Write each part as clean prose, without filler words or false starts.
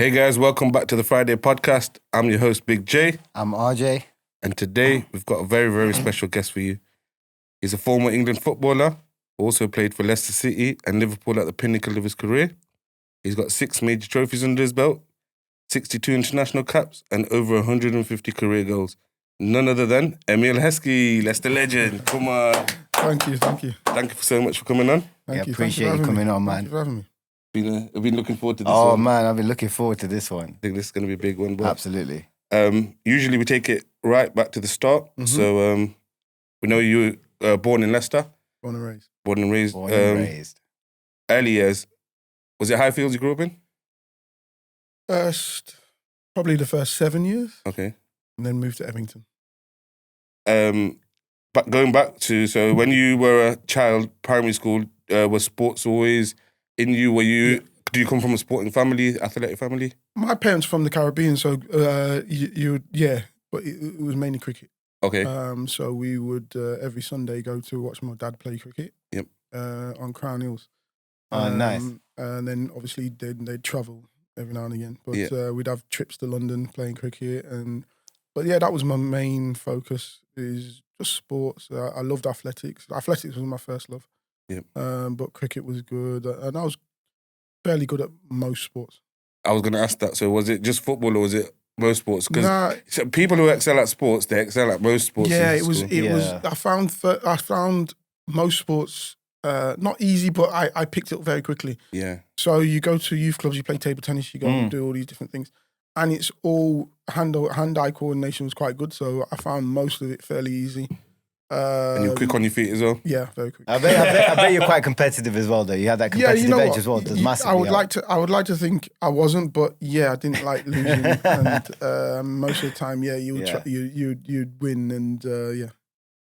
Hey guys, welcome back to the Fryday Podcast. I'm your host, Big J. I'm RJ. And today we've got a very, very special guest for you. He's a former England footballer, also played for Leicester City and Liverpool at the pinnacle of his career. He's got 6 major trophies under his belt, 62 international caps, and over 150 career goals. None other than Emile Heskey, Leicester legend. Come on. Thank you. Thank you so much for coming on. Thank you. Appreciate you coming on, man. Thank you for having me. I've been looking forward to this one. one. Man, I've been looking forward to this one. I think this is going to be a big one. But, absolutely. Usually we take it right back to the start. Mm-hmm. So we know you were born in Leicester. Born and raised. Born and raised. Early years. Was it Highfields you grew up in? Probably the first 7 years. Okay. And then moved to Evington. But going back to, so when you were a child, primary school, was sports always in you? Do you come from a sporting family, athletic family? My parents from the Caribbean, so but it was mainly cricket. Okay. So we would every Sunday go to watch my dad play cricket. Yep. On Crown Hills. Nice. And then obviously they'd travel every now and again, but we'd have trips to London playing cricket, but that was my main focus, is just sports. I loved athletics. Athletics was my first love. Yep. But cricket was good, and I was fairly good at most sports. I was going to ask that. So was it just football or was it most sports? Because people who excel at sports, they excel at most sports. Yeah, it was. I found most sports not easy, but I picked it up very quickly. Yeah. So you go to youth clubs, you play table tennis, you go and do all these different things, and it's all hand-eye coordination was quite good. So I found most of it fairly easy. And you're quick on your feet as well? Yeah, very quick. I bet you're quite competitive as well, though. You had that competitive edge as well. Does massively I would like to think I wasn't, but I didn't like losing. And most of the time, you'd win, and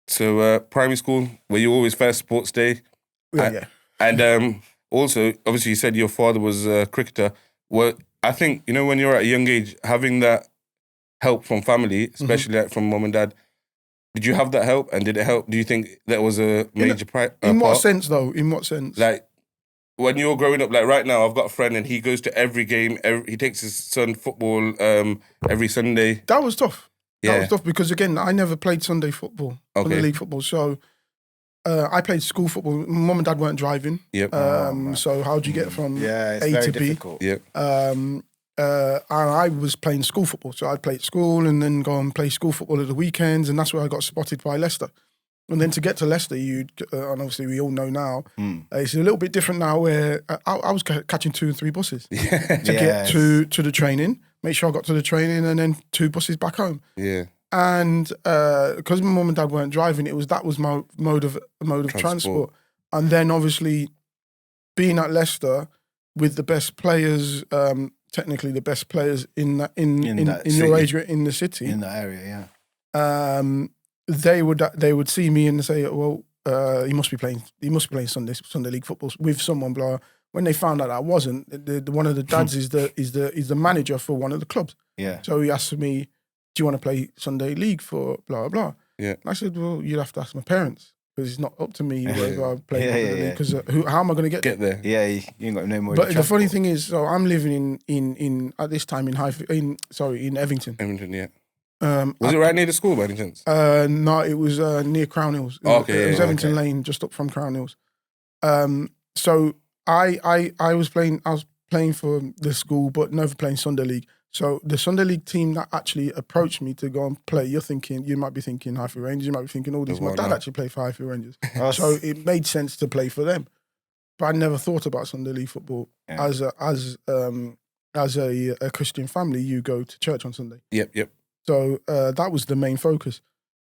So primary school, were you always first sports day? Yeah. And also, obviously, you said your father was a cricketer. Well, I think, when you're at a young age, having that help from family, especially like from mum and dad, did you have that help, and did it help? Do you think that was a major part? In what sense, though? In what sense? Like, when you were growing up, like right now, I've got a friend and he goes to every game. He takes his son football every Sunday. That was tough. That was tough because, again, I never played Sunday football, Sunday league football. So I played school football. Mum and dad weren't driving. Yep. So how do you get from A very to difficult. B? Yep. I was playing school football, so I'd play at school and then go and play school football at the weekends, and that's where I got spotted by Leicester. And then to get to Leicester, and obviously we all know now, it's a little bit different now, where I was catching 2 and 3 buses to get to the training, make sure I got to the training, and then 2 buses back home. Yeah. And because my mum and dad weren't driving, that was my mode of transport. And then obviously being at Leicester with the best players, technically the best players in your age group in the city, in that area, they would see me and say, well, he must be playing Sunday league football with someone. Blah. When they found out I wasn't, one of the dads is the manager for one of the clubs. Yeah. So he asked me, do you want to play Sunday league for blah blah? Yeah. And I said, well, you'd have to ask my parents, because it's not up to me whether I play because how am I going to get there? Yeah, you ain't got no more. But the funny thing is, so I'm living in at this time in Evington. Evington, yeah. Was it right near the school by any chance? No, it was near Crown Hills. It was Evington Lane, just up from Crown Hills. So I was playing for the school, but never playing Sunday league. So the Sunday league team that actually approached me to go and play, you might be thinking Highfield Rangers, you might be thinking all these. My dad actually played for Highfield Rangers, so it made sense to play for them. But I never thought about Sunday league football as a Christian family. You go to church on Sunday. Yep. So that was the main focus.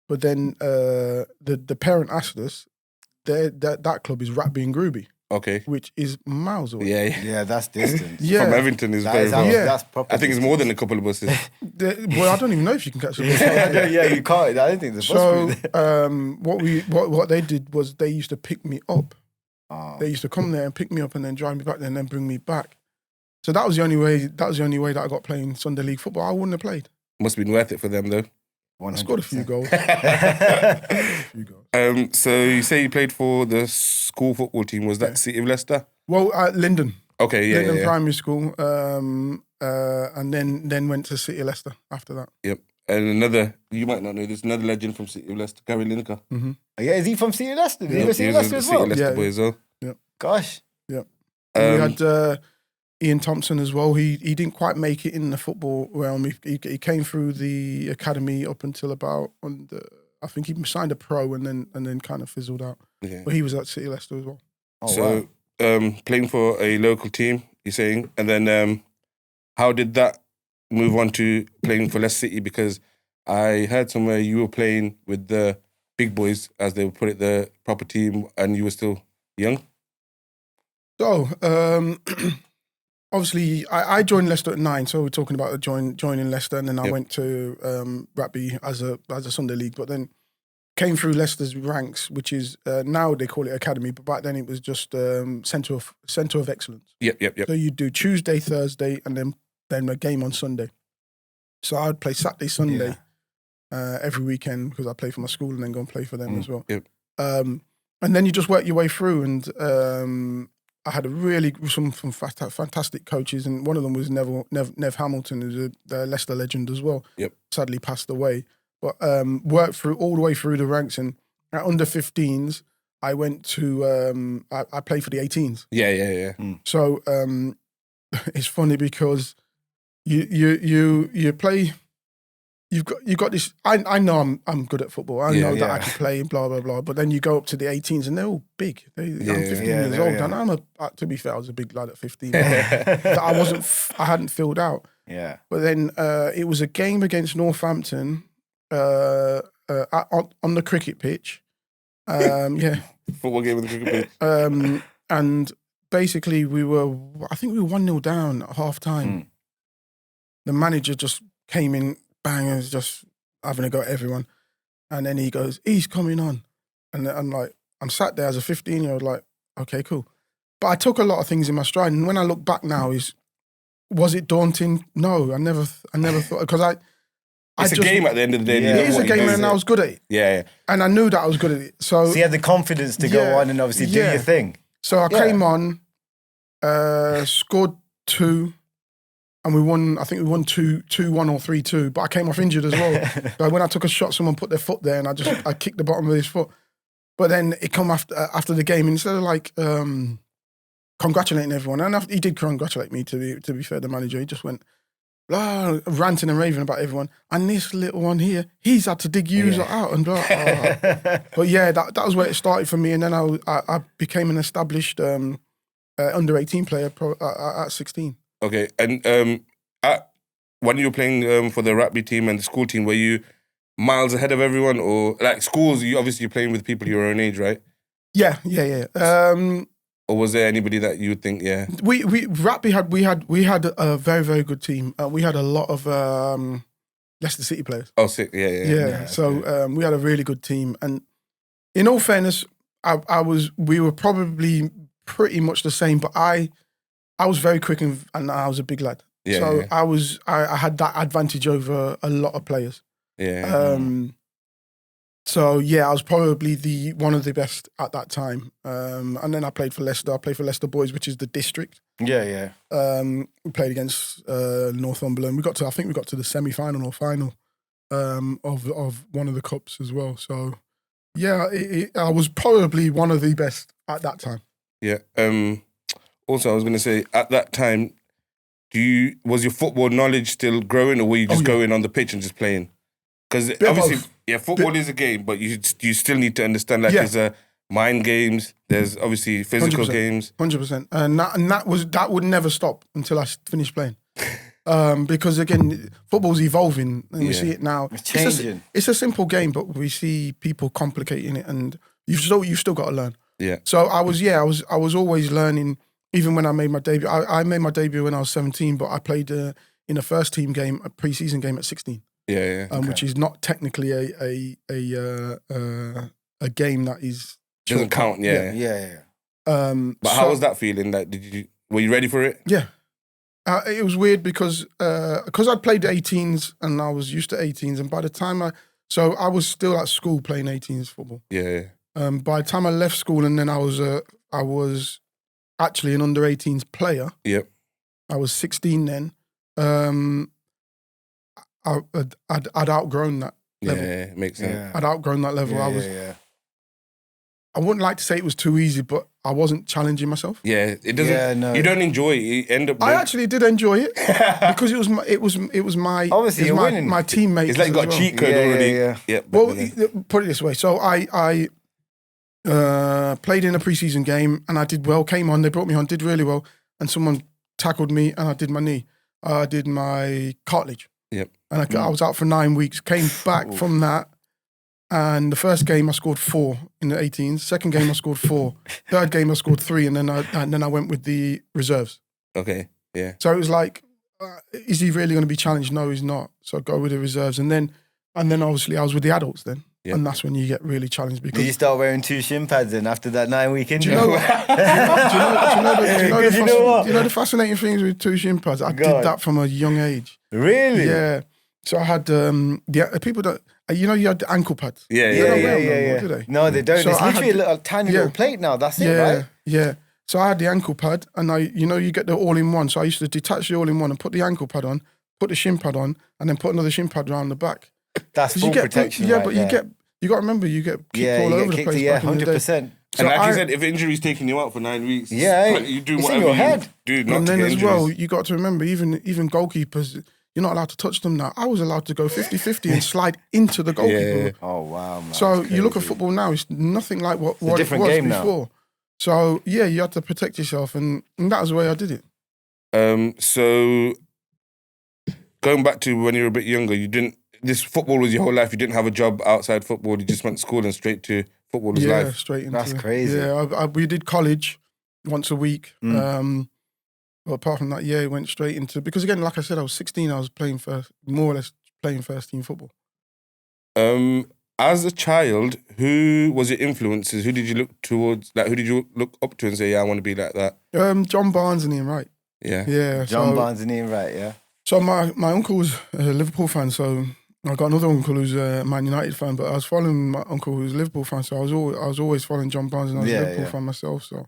But then the parent asked us, that club is Ratby and Groby. Okay. Which is miles away. Yeah, that's distance. From Evington is very far. That's proper. I think it's more than a couple of buses. Well, I don't even know if you can catch a bus. You can't. I don't think there's a bus. So what they did was they used to pick me up. They used to come there and pick me up and then drive me back there and then bring me back. So that was the only way. That was the only way that I got playing Sunday league football. I wouldn't have played. Must have been worth it for them though. 100%. I scored a few goals. So you say you played for the school football team. Was that City of Leicester? Well, Linden. Okay, yeah. Linden Primary School. and then went to City-Leicester after that. Yep. And another, you might not know this, another legend from City-Leicester, Gary Lineker. Mm-hmm. Yeah, is he from City-Leicester? He was City-Leicester as well? City-Leicester boy as well. Yeah. Gosh. Yeah. We had Ian Thompson as well. He didn't quite make it in the football realm. He came through the academy up until about I think he signed a pro and then kind of fizzled out. Yeah. But he was at City-Leicester as well. Oh, so wow. Playing for a local team, you're saying, and then how did that move on to playing for Leicester City? Because I heard somewhere you were playing with the big boys, as they would put it, the proper team, and you were still young. So, obviously, I joined Leicester at 9, so we're talking about joining Leicester, and then I went to Rugby as a Sunday league, but then came through Leicester's ranks, which is now they call it academy, but back then it was just centre of excellence. Yep. So you do Tuesday, Thursday, and then a game on Sunday. So I'd play Saturday, Sunday every weekend because I play for my school and then go and play for them as well. Yep. And then you just work your way through, and I had some fantastic coaches, and one of them was Nev Hamilton, who's a Leicester legend as well. Yep. Sadly passed away, but worked through all the way through the ranks. And at under 15s, I went to I played for the 18s. Yeah. So it's funny because you play. You've got this. I know I'm good at football. I know that I can play and blah blah blah. But then you go up to the 18s and they're all big. I'm 15 years old, and to be fair, I was a big lad at 15. I hadn't filled out. Yeah. But then it was a game against Northampton on the cricket pitch. Football game with the cricket pitch. And basically I think we were 1-0 down at half time. The manager just came in. Bang, and was just having a go at everyone. And then he goes, he's coming on. And I'm sat there as a 15-year-old like, okay, cool. But I took a lot of things in my stride. And when I look back now, was it daunting? No, I never thought, because it's a game at the end of the day. It is a game and I was good at it. Yeah. And I knew that I was good at it. So you had the confidence to go on and obviously do your thing. So I came on, scored 2, and we won. I think we won 2-1 or 3-2. But I came off injured as well. So when I took a shot, someone put their foot there, and I kicked the bottom of his foot. But then it come after the game, instead of congratulating everyone, and he did congratulate me. To be fair, the manager, he just went ranting and raving about everyone. And this little one here, he's had to dig you out and blah. But yeah, that was where it started for me. And then I became an established under 18 player at 16. Okay, and when you were playing for the rugby team and the school team, were you miles ahead of everyone, or like schools? You obviously playing with people your own age, right? Yeah. Or was there anybody that you would think, We rugby we had a very, very good team. We had a lot of Leicester City players. Oh, sick! Yeah. So we had a really good team, and in all fairness, we were probably pretty much the same, but I was very quick and I was a big lad. I had that advantage over a lot of players. So I was probably one of the best at that time. And then I played for Leicester. I played for Leicester Boys, which is the district. Yeah. We played against Northumberland. I think we got to the semi-final or final of one of the cups as well. So I was probably one of the best at that time. Yeah. Also, I was going to say, at that time, was your football knowledge still growing, or were you just going on the pitch and just playing? Because obviously, football is a game, but you still need to understand, there's mind games, there's obviously physical 100%, games. 100%. And that would never stop until I finished playing. Because again, football's evolving, and we see it now. It's changing. It's a simple game, but we see people complicating it, and you've still got to learn. Yeah. So I was always learning. Even when I made my debut, I made my debut when I was 17, but I played in a first team game, a pre-season game at 16. Which is not technically a game that is doesn't count. Yeah. But how was that feeling? Like, were you ready for it? Yeah. It was weird because I'd played 18s and I was used to 18s, and by the time I was still at school playing 18s football. Yeah. By the time I left school, and then I was actually an under 18s player. Yep. I was 16 then. I'd outgrown that level. Yeah, it makes sense. Yeah. I'd outgrown that level. Yeah. I wouldn't like to say it was too easy, but I wasn't challenging myself. Yeah, it doesn't. Yeah, no. You don't enjoy it. You end up. I actually did enjoy it because it was my Obviously, you're winning. my teammates. It's like you got a cheat code already. Yeah. Well, put it this way. So I played in a preseason game and I did well. Came on, they brought me on, did really well, and someone tackled me and I did my knee. I did my cartilage. Yep. And I was out for 9 weeks. Came back from that. And the first game I scored 4 in the 18s. Second game I scored 4. Third game I scored 3, and then I went with the reserves. Okay, yeah. So it was like, is he really going to be challenged? No, he's not. So go with the reserves, and then obviously I was with the adults then, and that's when you get really challenged. Because did you start wearing 2 shin pads then after that 9-week injury? Do you know the fascinating things with 2 shin pads? I did that from a young age. Really? Yeah. So I had the people that. You had the ankle pads. Yeah. Do they? No, they don't. So it's literally a little tiny little plate now. That's it, right? Yeah. So I had the ankle pad, and you get the all-in-one. So I used to detach the all-in-one and put the ankle pad on, put the shin pad on, and then put another shin pad around the back. That's full protection. Yeah, but you got to remember, you get kicked all over the place. Yeah, 100%. So and like you said, if injury's taking you out for 9 weeks, you do it's whatever in your head. You do. Not and to then get as injuries. well, you got to remember, even goalkeepers, you're not allowed to touch them now. I was allowed to go 50-50 and slide into the goalkeeper. Yeah. Oh, wow, man. So you look at football now, it's nothing like what it was game before. Now. So, yeah, you had to protect yourself, and that was the way I did it. So, going back to when you were a bit younger, this football was your whole life. You didn't have a job outside football. You just went to school and straight to footballer's life. Yeah, straight into That's crazy. Yeah, we did college once a week. But apart from that, it went straight into, because again, like I said, I was 16, I was playing more or less playing first team football. As a child, who was your influences? Who did you look towards? Like, who did you look up to and say, I want to be like that? John Barnes and Ian Wright. Yeah. John Barnes and Ian Wright, yeah. So my uncle was a Liverpool fan, so I got another uncle who's a Man United fan, but I was following my uncle who's a Liverpool fan, so I was always following John Barnes, and I was a Liverpool fan myself, so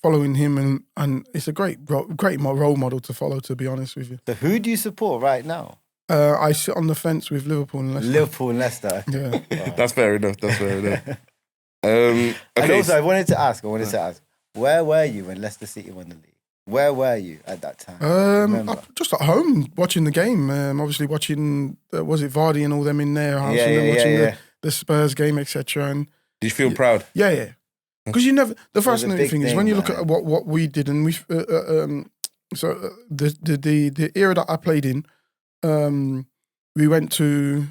following him, and it's a great role model to follow, to be honest with you. So who do you support right now? I sit on the fence with Liverpool and Leicester. Liverpool and Leicester. Yeah. That's fair enough. Okay. And also, I wanted to ask, where were you when Leicester City won the league? Where were you at that time? Just at home watching the game. Obviously watching, was it Vardy and all them in their house, and then watching the Spurs game, etc. And did you feel proud? Yeah. Because you never. The fascinating thing is when you look at what we did, and we the era that I played in, we went to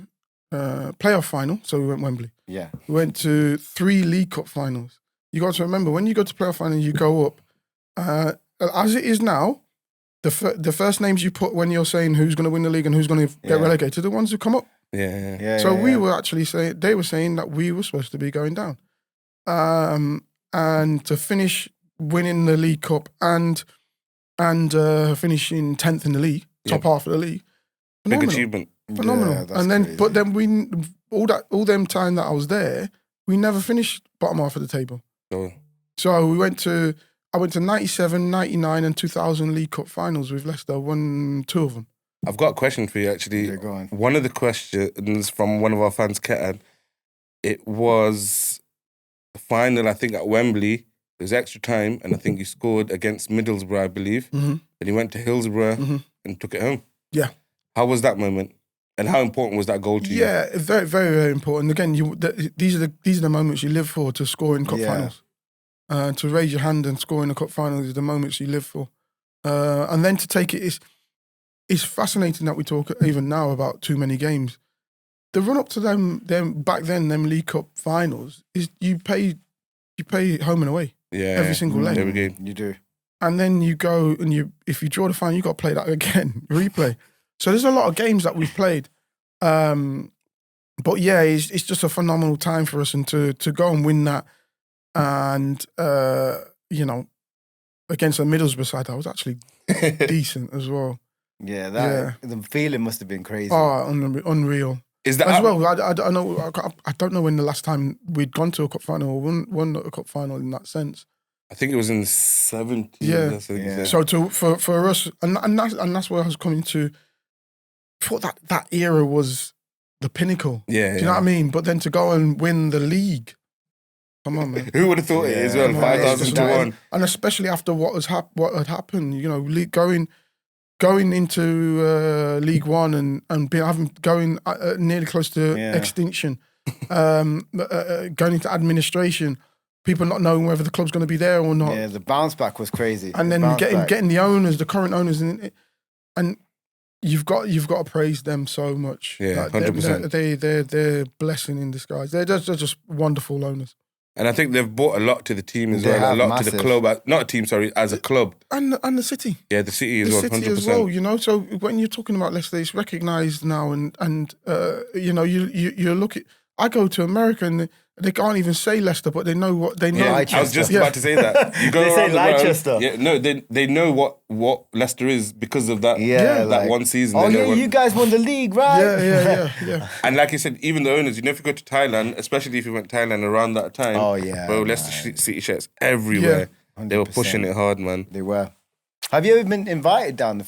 playoff final, so we went Wembley. Yeah, we went to 3 League Cup finals. You got to remember, when you go to playoff final, you go up. As it is now, the first names you put when you're saying who's going to win the league and who's going to get relegated are the ones who come up. So we were actually saying, they were saying that we were supposed to be going down. And to finish winning the League Cup and finishing 10th in the league, top half of the league, phenomenal. Big achievement. Phenomenal. Yeah, and then, crazy. but then all them time that I was there, we never finished bottom half of the table. Oh. So I went to 97, 99 and 2000 League Cup finals with Leicester, won 2 of them. I've got a question for you, actually. Yeah, go on. One of the questions from one of our fans, Ketan, it was the final, I think, at Wembley. It was extra time, and I think you scored against Middlesbrough, I believe. Mm-hmm. And you went to Hillsborough and took it home. Yeah. How was that moment? And how important was that goal to you? Yeah, very, very, very important. Again, these are the moments you live for, to score in cup finals. To raise your hand and score in the cup finals is the moments you live for. And then to take it, it's fascinating that we talk even now about too many games. The run up to them back then, them League Cup finals, is you pay home and away. Every single leg. Every game. You do. And then you go and if you draw the final, you got to play that again, replay. So there's a lot of games that we've played. But yeah, it's just a phenomenal time for us, and to go and win that, and against the Middlesbrough side, that was actually decent as well. Yeah, the feeling must have been crazy. Oh, unreal. Is that as well? I don't know when the last time we'd gone to a cup final or won a cup final in that sense. I think it was in the 70s. Yeah. So for us, and that's where I was coming to. I thought that era was the pinnacle. Yeah. Do you know what I mean? But then to go and win the league. Come on, man. Who would have thought it as well? 5,000 to 1. And especially after what had happened, you know, going into League One and going nearly close to extinction, going into administration, people not knowing whether the club's going to be there or not. Yeah, the bounce back was crazy. And then getting the owners, the current owners, and you've got to praise them so much. Yeah, 100%. They're blessing in disguise. They're just wonderful owners. And I think they've brought a lot to the team as well, a lot to the club. Not a team, sorry, as a club. And the city. Yeah, the city as well, 100%. As well, you know. So when you're talking about Leicester, it's recognised now, and you know, you look at. I go to America and they can't even say Leicester, but they know what they know. Yeah, I was just about to say that. You go they say Leicester. Yeah, no, they know what Leicester is because of that. Yeah, that one season. Oh yeah, you guys won the league, right? Yeah. And like you said, even the owners, you know, if you go to Thailand, especially if you went to Thailand around that time. Oh yeah, bro, Leicester City shirts everywhere. Yeah, they were pushing it hard, man. They were. Have you ever been invited down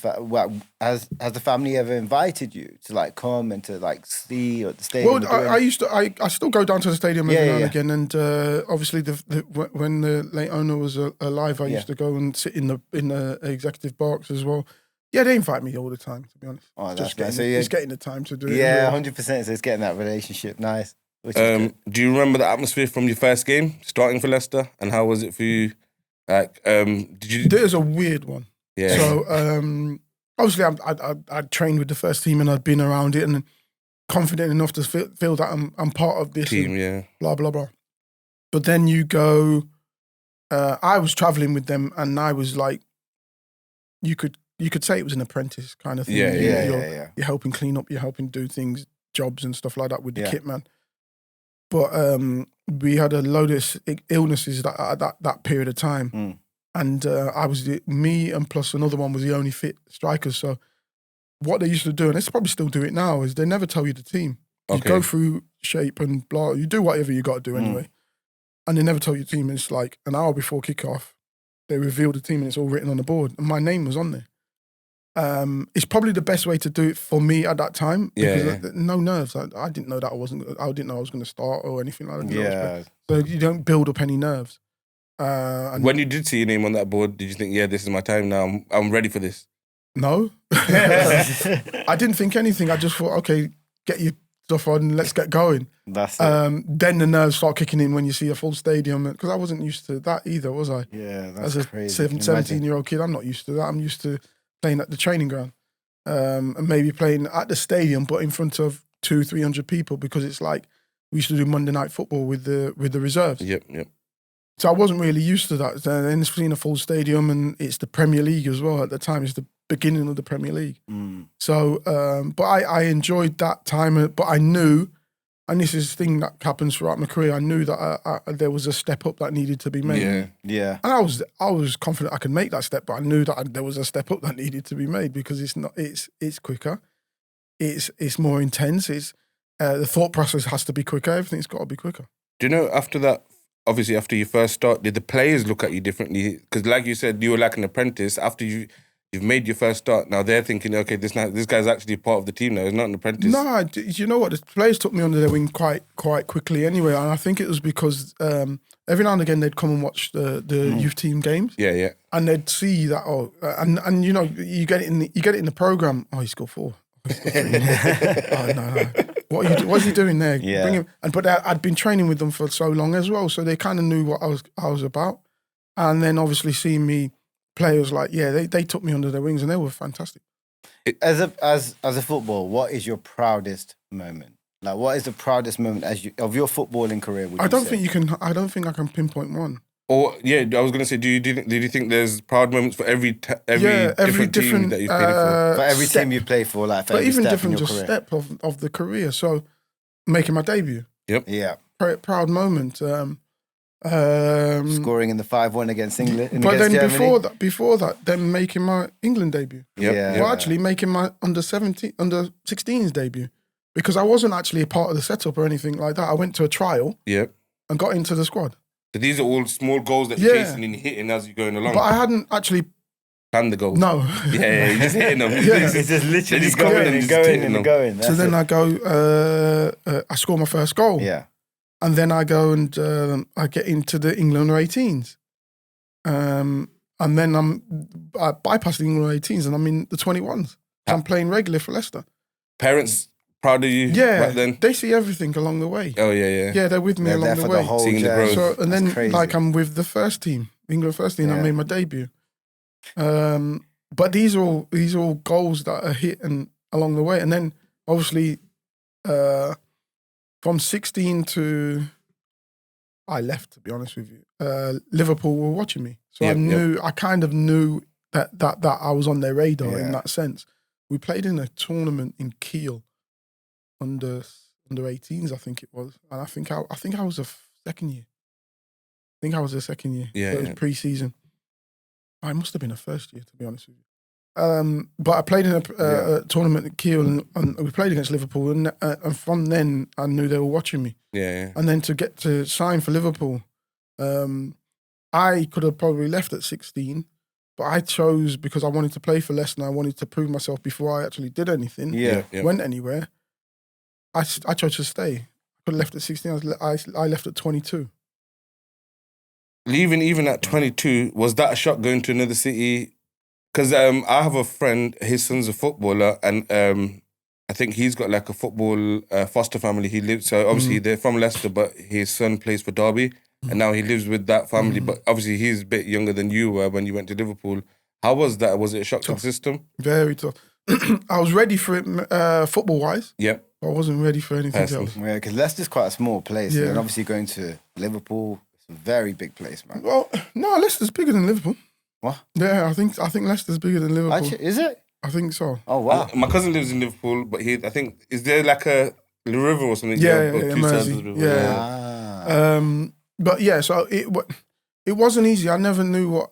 has the family ever invited you to like come and to like see at the stadium? Well, I still go down to the stadium every now and again, and obviously when the late owner was alive, I used to go and sit in the executive box as well. Yeah, they invite me all the time, to be honest. Oh, that's nice. It's getting the time to do it. Yeah, 100%. So it's getting that relationship nice. Do you remember the atmosphere from your first game starting for Leicester, and how was it for you? Like, did you? There's a weird one. Yeah. So obviously, I'd trained with the first team and I'd been around it and confident enough to feel that I'm part of this team. And blah blah blah. But then you go. I was traveling with them, and I was like, you could say it was an apprentice kind of thing. Yeah. You're helping clean up, you're helping do things, jobs and stuff like that with the kit man. But we had a load of illnesses at that period of time. And I was me and plus another one was the only fit strikers. So what they used to do, and they probably still do it now, is they never tell you the team. You go through shape and blah. You do whatever you got to do anyway. And they never tell you the team. It's like an hour before kickoff, they reveal the team and it's all written on the board. And my name was on there. It's probably the best way to do it for me at that time. Because no nerves. I didn't know that I didn't know I was going to start or anything like that. Yeah. So you don't build up any nerves. And when you did see your name on that board, did you think, yeah, this is my time now, I'm ready for this? No. I didn't think anything. I just thought, okay, get your stuff on, let's get going. That's it. Then the nerves start kicking in when you see a full stadium, because I wasn't used to that either, was I? Yeah, that's crazy. As a 17-year-old kid, I'm not used to that. I'm used to playing at the training ground and maybe playing at the stadium, but in front of 200-300 people, because it's like we used to do Monday night football with the reserves. Yep. So I wasn't really used to that. Then seeing a full stadium, and it's the Premier League as well. At the time, it's the beginning of the Premier League. So, but I enjoyed that time. But I knew, and this is the thing that happens throughout my career, I knew that there was a step up that needed to be made. Yeah. And I was confident I could make that step, but I knew that there was a step up that needed to be made, because it's quicker, it's more intense. It's the thought process has to be quicker. Everything's got to be quicker. Do you know, after that? Obviously, after you first start, did the players look at you differently? Because like you said, you were like an apprentice. After you've made your first start, now they're thinking, okay, this guy's actually part of the team now. He's not an apprentice. No, you know what? The players took me under their wing quite quickly anyway. And I think it was because every now and again they'd come and watch the youth team games. Yeah. And they'd see that, and you know, you get it in the programme. Oh, he scored 4. Oh, no. What's he doing there? Yeah. Bring him. But I'd been training with them for so long as well, so they kind of knew what I was about. And then obviously seeing me play was like, they took me under their wings, and they were fantastic. As a footballer, what is your proudest moment? Like, what is the proudest moment of your footballing career? I don't think I can pinpoint one. Or I was gonna say, did you think there's proud moments for every different team that you've played for? For every team you play for, like, for every even step different in your career. step of the career. So making my debut. Yep. Yeah. Proud moment. Scoring in the 5-1 against England. But then Germany. before that, then making my England debut. Yep. Yeah. Well, actually making my under 16s debut, because I wasn't actually a part of the setup or anything like that. I went to a trial. Yep. And got into the squad. So these are all small goals that you're chasing and hitting as you're going along. But I hadn't actually planned the goals. No. Yeah, you're just hitting them. It's just literally going. So then I go, I score my first goal. Yeah. And then I go and I get into the England 18s. And then I bypass the England 18s and I'm in the 21s. I'm playing regular for Leicester. Parents proud of you back then? They see everything along the way. Oh, yeah. Yeah, they're with me along the way. Seeing the growth. So, and then like I'm with the first team, England first team, I made my debut. But these are all goals that are hit and along the way. And then obviously from 16 to I left, to be honest with you. Liverpool were watching me. So I kind of knew that I was on their radar in that sense. We played in a tournament in Kiel under 18s, I think it was. And I think I was a second year. Yeah. So it was pre-season. I must have been a first year, to be honest with you. But I played in a tournament at Kiel and we played against Liverpool and from then I knew they were watching me. Yeah. And then to get to sign for Liverpool, I could have probably left at 16, but I chose because I wanted to play for Leicester and I wanted to prove myself before I actually did anything, went anywhere. I chose to stay. I could have left at 16, I left at 22. Leaving even at 22, was that a shock going to another city? Because I have a friend, his son's a footballer, and I think he's got like a football foster family. He lives, so obviously they're from Leicester, but his son plays for Derby, and now he lives with that family. But obviously he's a bit younger than you were when you went to Liverpool. How was that? Was it a shock to the system? Very tough. I was ready for it football-wise. Yep. I wasn't ready for anything else. Yeah, because Leicester's quite a small place, and obviously going to Liverpool, it's a very big place, man. Well, no, Leicester's bigger than Liverpool. What? Yeah, I think Leicester's bigger than Liverpool. Actually, is it? I think so. Oh, wow. My cousin lives in Liverpool, but I think, is there like a river or something? Yeah, Mersey. But yeah, so it wasn't easy. I never knew what...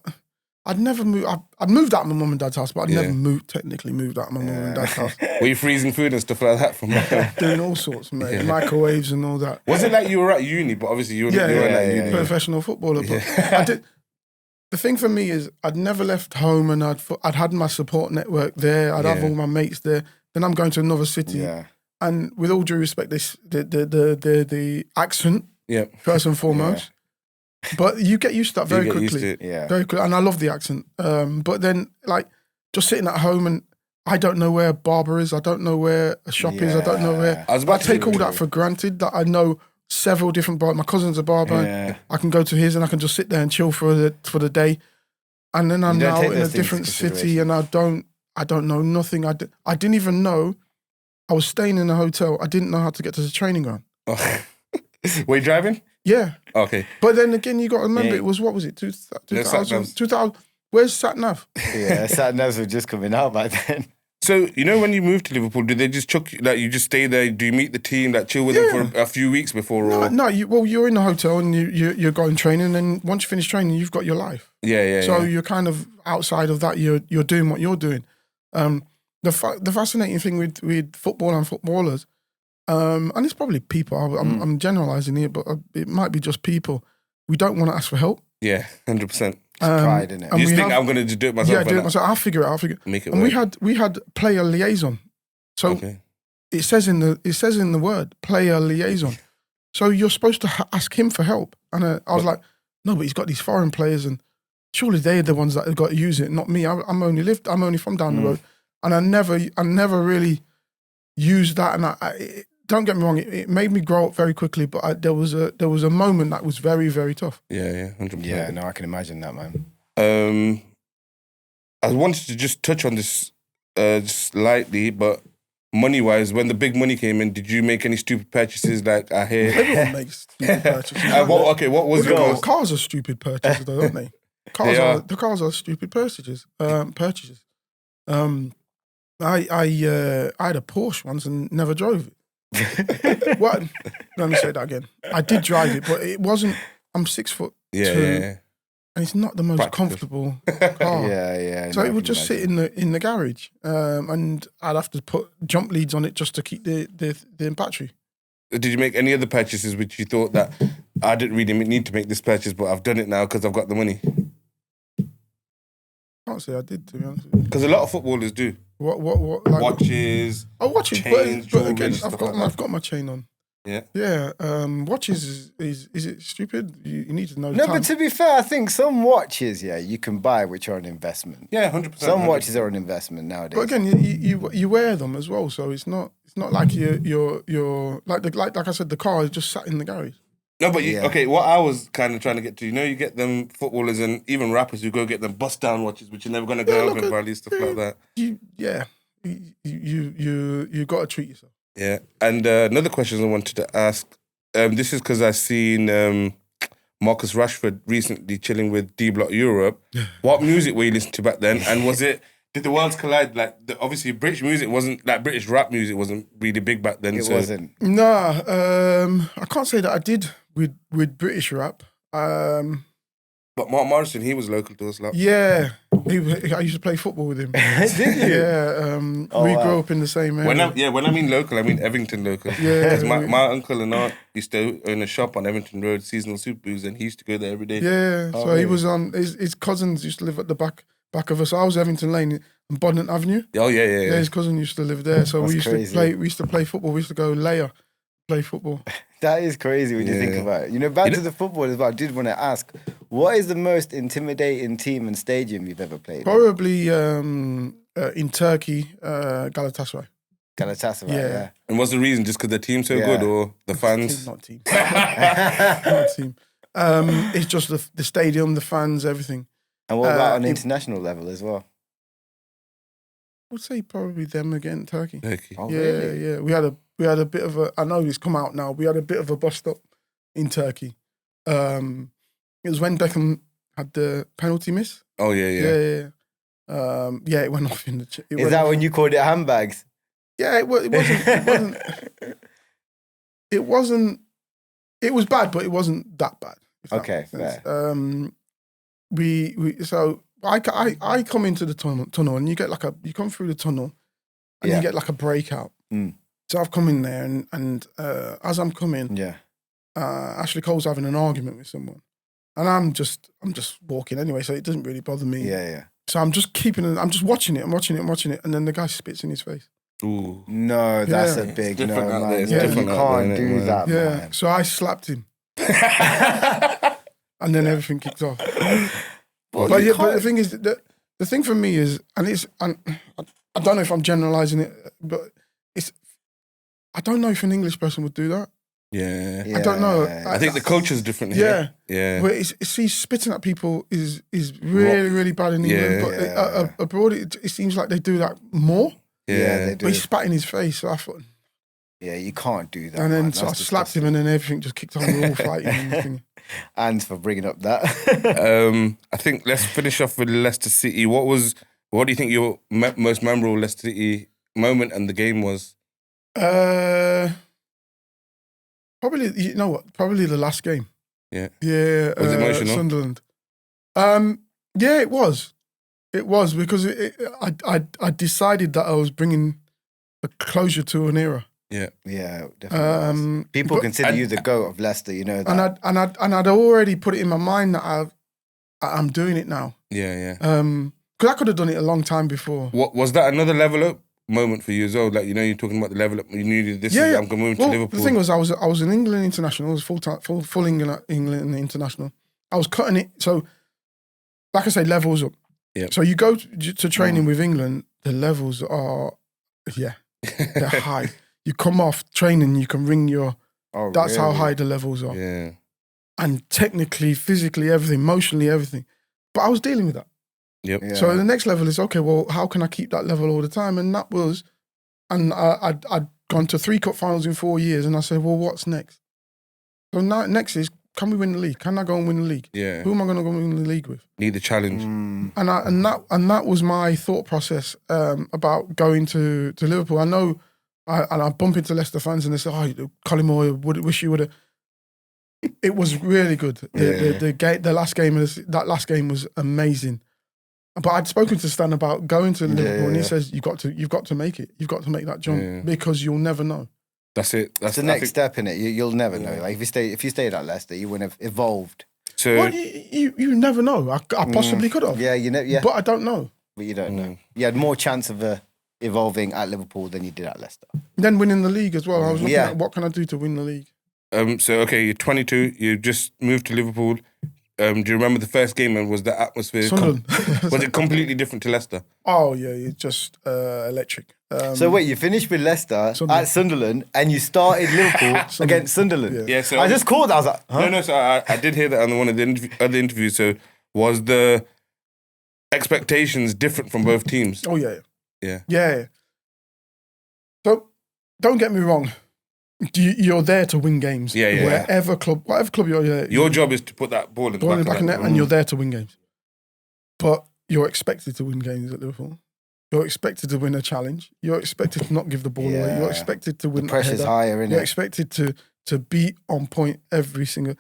I'd never moved. I'd moved out of my mum and dad's house, but I'd never technically moved out of my mum and dad's house. Were you freezing food and stuff like that from doing all sorts, mate, microwaves and all that. Was it like you were at uni, but obviously you weren't at uni? Professional footballer, but I did. The thing for me is I'd never left home, and I'd had my support network there. I'd have all my mates there. Then I'm going to another city, and with all due respect, the accent, first and foremost. But you get used to that very quickly. Very quickly. And I love the accent. But then, like, just sitting at home and I don't know where a barber is. I don't know where a shop is. I don't know where... I take all that for granted, that I know several different barbers. My cousin's a barber. I can go to his and I can just sit there and chill for the day. And then I'm now in a different city and I don't know nothing. I didn't even know I was staying in a hotel. I didn't know how to get to the training ground. Oh. Were you driving? Yeah. Okay. But then again, you got to remember, it was, what was it, 2000? Where's Sat-Nav? Yeah, Sat-Navs were just coming out back then. So, you know, when you moved to Liverpool, did they just chuck you, like, you just stay there? Do you meet the team, like, chill with them for a few weeks before? No, you're in the hotel and you're going training, and once you finish training, you've got your life. So you're kind of outside of that, you're doing what you're doing. The fascinating thing with football and footballers, and it's probably people, I'm generalising here, but it might be just people. We don't want to ask for help. Yeah, 100%. Pride in it. You just think I'm going to do it myself? Yeah, do it myself. I'll figure it out. Make it and work. we had player liaison. So it says in the word, player liaison. So you're supposed to ask him for help. And I was like, no, but he's got these foreign players and surely they're the ones that have got to use it, not me. I'm only from down the road. And I never really used that. And don't get me wrong, it made me grow up very quickly, but there was a moment that was very, very tough. Yeah, 100%. Yeah, no, I can imagine that, man. I wanted to just touch on this slightly, but money-wise, when the big money came in, did you make any stupid purchases? Like I hear everyone makes stupid purchases. What was yours? Cars are stupid purchases, though, aren't they? Cars are stupid purchases. I had a Porsche once and never drove it. What? Let me say that again. I did drive it, but it wasn't. I'm 6'2", and it's not the most comfortable car. So it would just sit in the garage, and I'd have to put jump leads on it just to keep the battery. Did you make any other purchases which you thought that I didn't really need to make this purchase, but I've done it now because I've got the money. I can't say I did, to be honest with you. Because a lot of footballers do. What? Like, watches. Watches, chains, but again, jewelry, I've got my chain on. Yeah. Yeah. Watches is it stupid? You need to know. No, time. but to be fair, I think some watches, you can buy which are an investment. Yeah, 100%. Some watches are an investment nowadays. But again, you wear them as well, so it's not like you're like I said, the car is just sat in the garage. No, but okay, what I was kind of trying to get to, you get them footballers and even rappers who go get them bust down watches, which you're never gonna go over and value stuff like that. You got to treat yourself. Yeah, and another question I wanted to ask. This is because I seen Marcus Rashford recently chilling with D Block Europe. What music were you listening to back then? And did the worlds collide? Like, obviously, British music wasn't, like, British rap music wasn't really big back then. It wasn't. Nah, I can't say that I did with British rap. But Mark Morrison, he was local to us. Like. Yeah, I used to play football with him. Did you? Yeah, we grew up in the same area. When I mean local, I mean Evington local. Yeah. Because my uncle and aunt used to own a shop on Evington Road, seasonal soup booze, and he used to go there every day. Yeah, so really? He was on, his cousins used to live at the back of us. I was Evington Lane and Bodnant Avenue. Oh, yeah. Yeah, his cousin used to live there. So we used to play football. We used to go layer, play football. That is crazy when you think about it. Back to the football as well, I did want to ask, what is the most intimidating team and stadium you've ever played? Probably in Turkey, Galatasaray. Galatasaray, yeah. And what's the reason? Just because the team's so good or the fans? Not team. Not team. It's just the stadium, the fans, everything. And what about on international level as well? I would say probably them again, Turkey. Oh, really? Yeah. We had a bit of a. I know it's come out now. We had a bit of a bust up in Turkey. It was when Beckham had the penalty miss. Oh yeah. It went off in the. Is that when you called it handbags? Yeah, it wasn't. It wasn't. It was bad, but it wasn't that bad. Okay, fair. So I come into the tunnel and you get you come through the tunnel and you get like a breakout. So I've come in there and as I'm coming, Ashley Cole's having an argument with someone, and I'm just walking anyway, so it doesn't really bother me. Yeah. So I'm just watching it, and then the guy spits in his face. Ooh. No, that's a big no, man. You can't do that, Yeah, man. so I slapped him. And then everything kicked off. But the thing is, the thing for me is, and I don't know if I'm generalising it, but I don't know if an English person would do that. Yeah. I don't know. I think the culture's different here. Yeah. But spitting at people is really, really bad in England. But abroad, it seems like they do that more. Yeah, they do. But he spat in his face, so I thought... Yeah, you can't do that. And then so I slapped him and then everything just kicked on. We were all fighting and everything. And for bringing up that. I think let's finish off with Leicester City. What do you think your most memorable Leicester City moment and the game was? Probably, you know what? Probably the last game. Yeah. Yeah. Was it emotional? Sunderland. Yeah, it was. It was because I decided that I was bringing a closure to an era. Yeah, definitely. People consider you the GOAT of Leicester, you know that. And I'd already put it in my mind that I'm doing it now. Yeah. Because I could have done it a long time before. What was that another level up moment for you as well? Like, you're talking about the level up. You knew this. Yeah. I'm going to move to Liverpool. The thing was, I was an England international. I was full England international. I was cutting it. So, like I say, levels up. Yeah. So you go to training with England. The levels are, they're high. You come off training, you can ring your... Oh, that's really? how high the levels are. Yeah. And technically, physically, everything, emotionally, everything. But I was dealing with that. Yep. Yeah. So the next level is, okay, well, how can I keep that level all the time? And that was... And I'd gone to 3 cup finals in 4 years, and I said, well, what's next? So now, next is, can we win the league? Can I go and win the league? Yeah. Who am I going to go win the league with? Need the challenge. And that was my thought process about going to Liverpool. I know... I bump into Leicester fans and they say, "Oh, Colin Moore, wish you would have." It was really good. The last game, that last game was amazing. But I'd spoken to Stan about going to Liverpool, and he says, "You've got to make it. You've got to make that jump because you'll never know." That's it. That's the next step in it. You'll never know. Like if you stayed at Leicester, you wouldn't have evolved. So well, you never know. I possibly could have. Yeah, yeah. But I don't know. But you don't know. You had more chance of evolving at Liverpool than you did at Leicester. Then winning the league as well. I was looking at what can I do to win the league. So okay, you're 22. You just moved to Liverpool. Do you remember the first game and was the atmosphere? Was it completely different to Leicester? Oh yeah, it's just electric. So wait, you finished with Leicester at Sunderland and you started Liverpool against Sunderland. Yeah, so I just called. I was like, huh? No. So I did hear that on one of the other interviews. So was the expectations different from both teams? Oh yeah. So don't get me wrong. You're there to win games. Yeah. Whatever club you're there. Your job is to put that ball in the back of net, and you're there to win games. But you're expected to win games at Liverpool. You're expected to win a challenge. You're expected to not give the ball away. You're expected to win. The pressure's higher, isn't it? You're expected to be on point every single.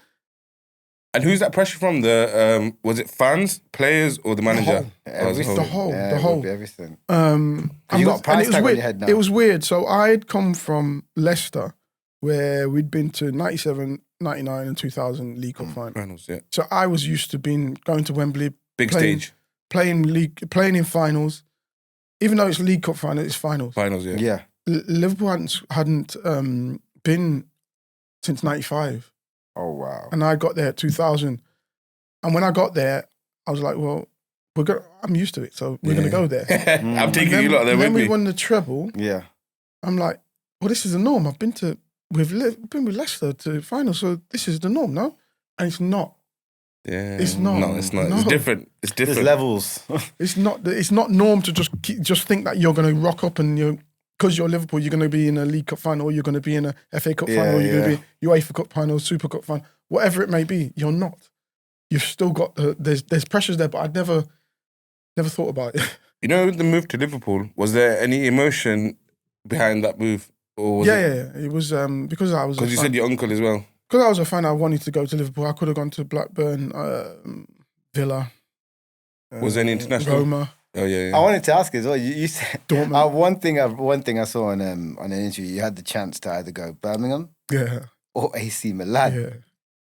And who's that pressure from? The was it fans, players, or the manager? The whole. Everything. You got a price tag on your head now. It was weird. So I'd come from Leicester, where we'd been to 97, 99 and 2000 League Cup finals. Yeah. So I was used to going to Wembley, stage, playing in finals. Even though it's League Cup final, it's finals. Finals, yeah. Yeah. Liverpool hadn't been since 95. Oh wow! And I got there at 2000, and when I got there, I was like, well, I'm used to it, so we're gonna go there. I'm taking you lot there with me. Then we won the treble. Yeah. I'm like, well, this is the norm. I've been with Leicester to final, so this is the norm, no? And it's not. Yeah, it's not. No, it's not. No. It's different. It's different. There's levels. It's not norm to just think that you're going to rock up and because you're Liverpool, you're going to be in a League Cup final, or you're going to be in a FA Cup final, or you're going to be UEFA Cup final, Super Cup final, whatever it may be. You're not. You've still got there's pressures there, but I'd never thought about it. You know, the move to Liverpool, was there any emotion behind that move? Or was it was because I was. Because you said your uncle as well. Because I was a fan, I wanted to go to Liverpool. I could have gone to Blackburn, Villa. Was there any international? Roma. Oh yeah. I wanted to ask as well. You said Dortmund. One thing I saw on an interview. You had the chance to either go Birmingham, or AC Milan. Yeah.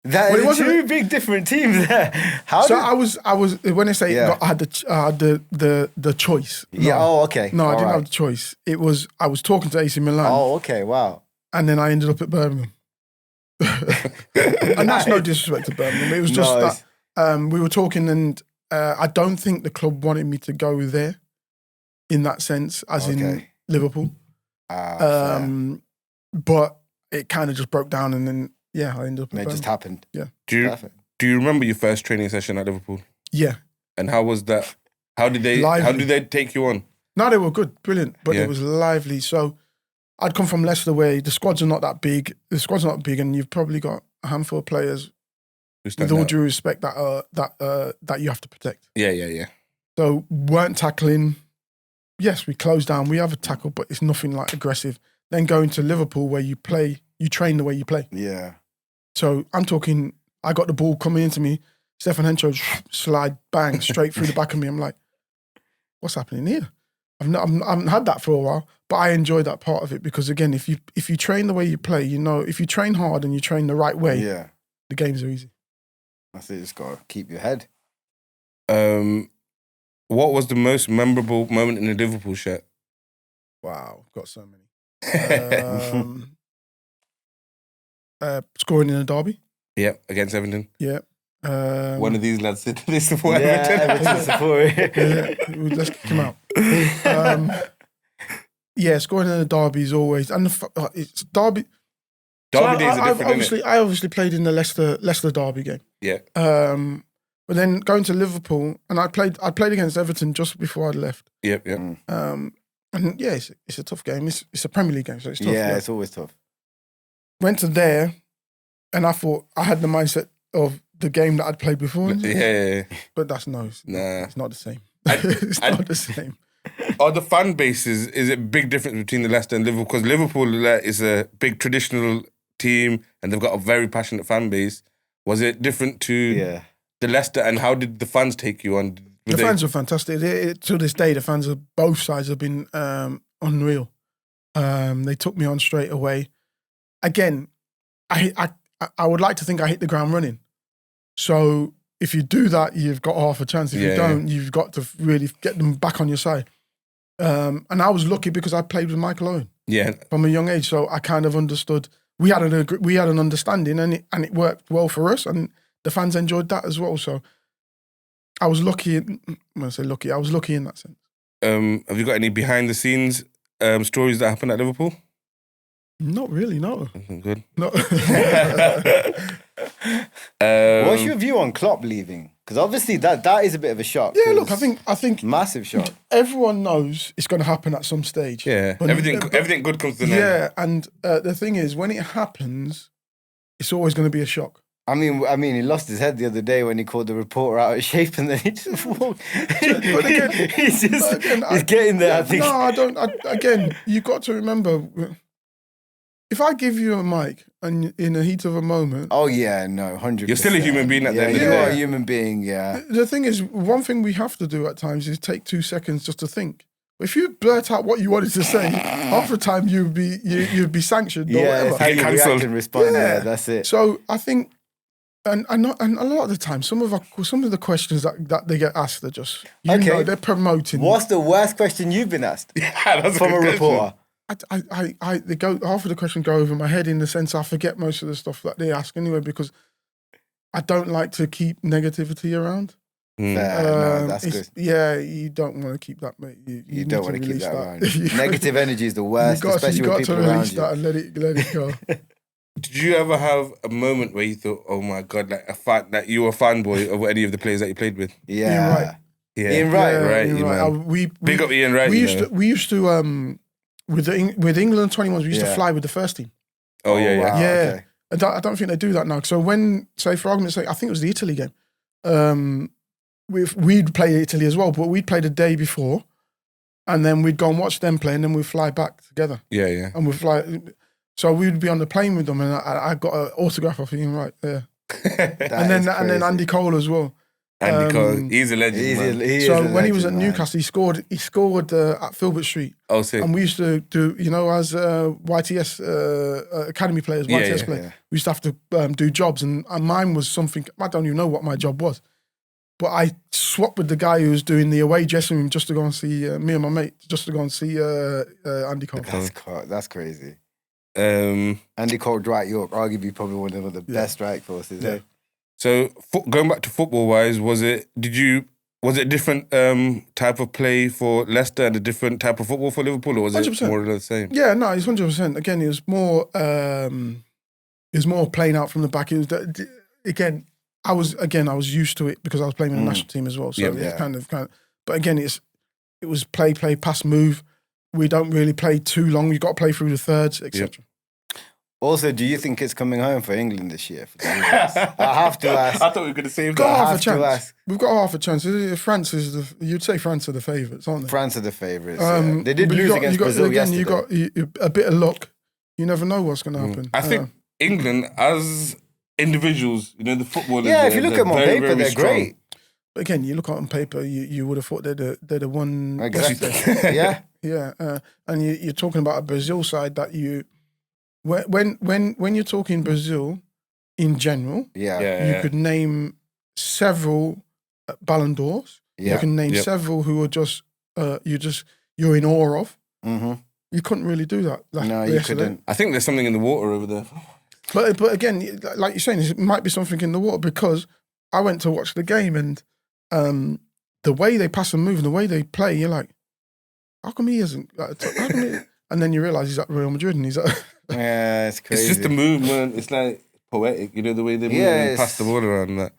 That is two big different teams there. I was when I say I had the choice. No. Yeah. Oh, okay. No, I didn't have the choice. It was I was talking to AC Milan. Oh, okay. Wow. And then I ended up at Birmingham. And that's no disrespect to Birmingham. It was just that we were talking, and I don't think the club wanted me to go there in that sense, as in Liverpool. But it kind of just broke down, and then I ended up. It just happened. Yeah. Do you remember your first training session at Liverpool? Yeah. And how was that? How did they take you on? No, they were good, brilliant, but it was lively. So I'd come from Leicester, where the squads are not that big. The squad's not big, and you've probably got a handful of players, with all due respect, that you have to protect. Yeah. So weren't tackling. Yes, we close down. We have a tackle, but it's nothing like aggressive. Then going to Liverpool, where you train the way you play. Yeah. So I'm talking. I got the ball coming into me. Stefan Hencho slide bang straight through the back of me. I'm like, what's happening here? I haven't had that for a while, but I enjoy that part of it because, again, if you train the way you play, if you train hard and you train the right way, the games are easy. That's it. Just got to keep your head. What was the most memorable moment in the Liverpool shirt? Wow, got so many. Scoring in a derby. Yeah, against Everton. Yeah. One of these lads said this before Everton support. Let's kick him out. Scoring in a derby is always, and it's derby. Derby days are different. I obviously played in the Leicester derby game. Yeah. But then going to Liverpool, and I played against Everton just before I left. Yep. And it's a tough game. It's a Premier League game, so it's tough. Yeah, it's always tough. Went to there, and I thought I had the mindset of the game that I'd played before. Yeah. But it's not the same. It's not the same. Are the fan bases, is it a big difference between the Leicester and Liverpool? Because Liverpool is a big traditional team and they've got a very passionate fan base. Was it different to the Leicester, and how did the fans take you on? The fans were fantastic. To this day, the fans of both sides have been unreal. They took me on straight away. again, I would like to think I hit the ground running. So if you do that, you've got half a chance. If you don't, you've got to really get them back on your side. And I was lucky because I played with Michael Owen from a young age, so I kind of understood. We had an understanding, and it worked well for us, and the fans enjoyed that as well. So I was lucky. When I say lucky, I was lucky in that sense. Have you got any behind the scenes stories that happened at Liverpool? Not really, no. Good. No. What's your view on Klopp leaving? Because obviously that is a bit of a shock. Yeah, look, I think massive shock. Everyone knows it's going to happen at some stage. Yeah, everything good comes to an end. Yeah, and the thing is, when it happens, it's always going to be a shock. I mean, he lost his head the other day when he called the reporter out of shape, and then he just walked. He's getting there. I think. No, I don't. Again, you got to remember. If I give you a mic and in the heat of a moment... Oh, yeah, no, 100%. You're still a human being at the end of the day. You are a day. human being, yeah. The thing is, one thing we have to do at times is take 2 seconds just to think. If you blurt out what you wanted to say, half the time you'd be sanctioned or whatever. It's how you react and respond. Yeah, that's it. So I think... And a lot of the time, some of the questions that they get asked are just... You know, they're promoting... What's the worst question you've been asked from a reporter? They go, half of the questions go over my head in the sense I forget most of the stuff that they ask anyway because I don't like to keep negativity around. No, that's good. Yeah, you don't want to keep that, mate. You don't want to keep that around. Negative energy is the worst, especially with people around you. You got to release that and let it go. Did you ever have a moment where you thought, "Oh my God," that you were a fanboy of any of the players that you played with? Yeah, Ian Wright. Ian Wright. Big up Ian Wright. We used to with England 21s, we used to fly with the first team. Oh yeah. Wow, yeah. Okay. I don't think they do that now. So when, say for argument's sake, I think it was the Italy game. We'd play Italy as well, but we'd play the day before, and then we'd go and watch them play, and then we'd fly back together. Yeah. And we'd fly. So we'd be on the plane with them, and I got an autograph off Ian Wright. Yeah. and then Andy Cole as well. Andy Cole, he's a legend. So when he was at Newcastle, he scored at Filbert Street. Oh, sick. And we used to do, as YTS academy players, YTS players, we used to have to do jobs, and mine was something, I don't even know what my job was, but I swapped with the guy who was doing the away dressing room just to go and see, me and my mate, just to go and see Andy Cole. That's crazy. Andy Cole, Dwight York, arguably probably one of the best strike forces. Yeah. So going back to football-wise, was it a different type of play for Leicester and a different type of football for Liverpool, or was 100%. It more or less the same? Yeah, no, it's 100%. Again, it was more playing out from the back. It was I was used to it because I was playing with the national team as well. So it's kind of. But again, it was play, pass, move. We don't really play too long. You've got to play through the thirds, etc. Yep. Also, do you think it's coming home for England this year? I have to ask. I thought we were going to say We've got half a chance. We've got half a chance. France you'd say France are the favourites, aren't they? France are the favourites. They did lose against Brazil yesterday. You got a bit of luck. You never know what's going to happen. I think England, as individuals, the footballers. Yeah, if you look at them on paper, they're strong. great. But again, you look at on paper, you would have thought they're the one. Exactly. Yeah. And you're talking about a Brazil side that you. When you're talking Brazil in general, you could name several Ballon d'Ors. Yeah. You can name several who are just you're in awe of. Mm-hmm. You couldn't really do that. No, you couldn't. I think there's something in the water over there. But again, like you're saying, it might be something in the water because I went to watch the game and the way they pass and move and the way they play, you're like, how come he isn't? And then you realise he's at Real Madrid and he's at... Yeah, it's crazy. It's just the movement. It's like poetic, the way they move and pass the ball around that.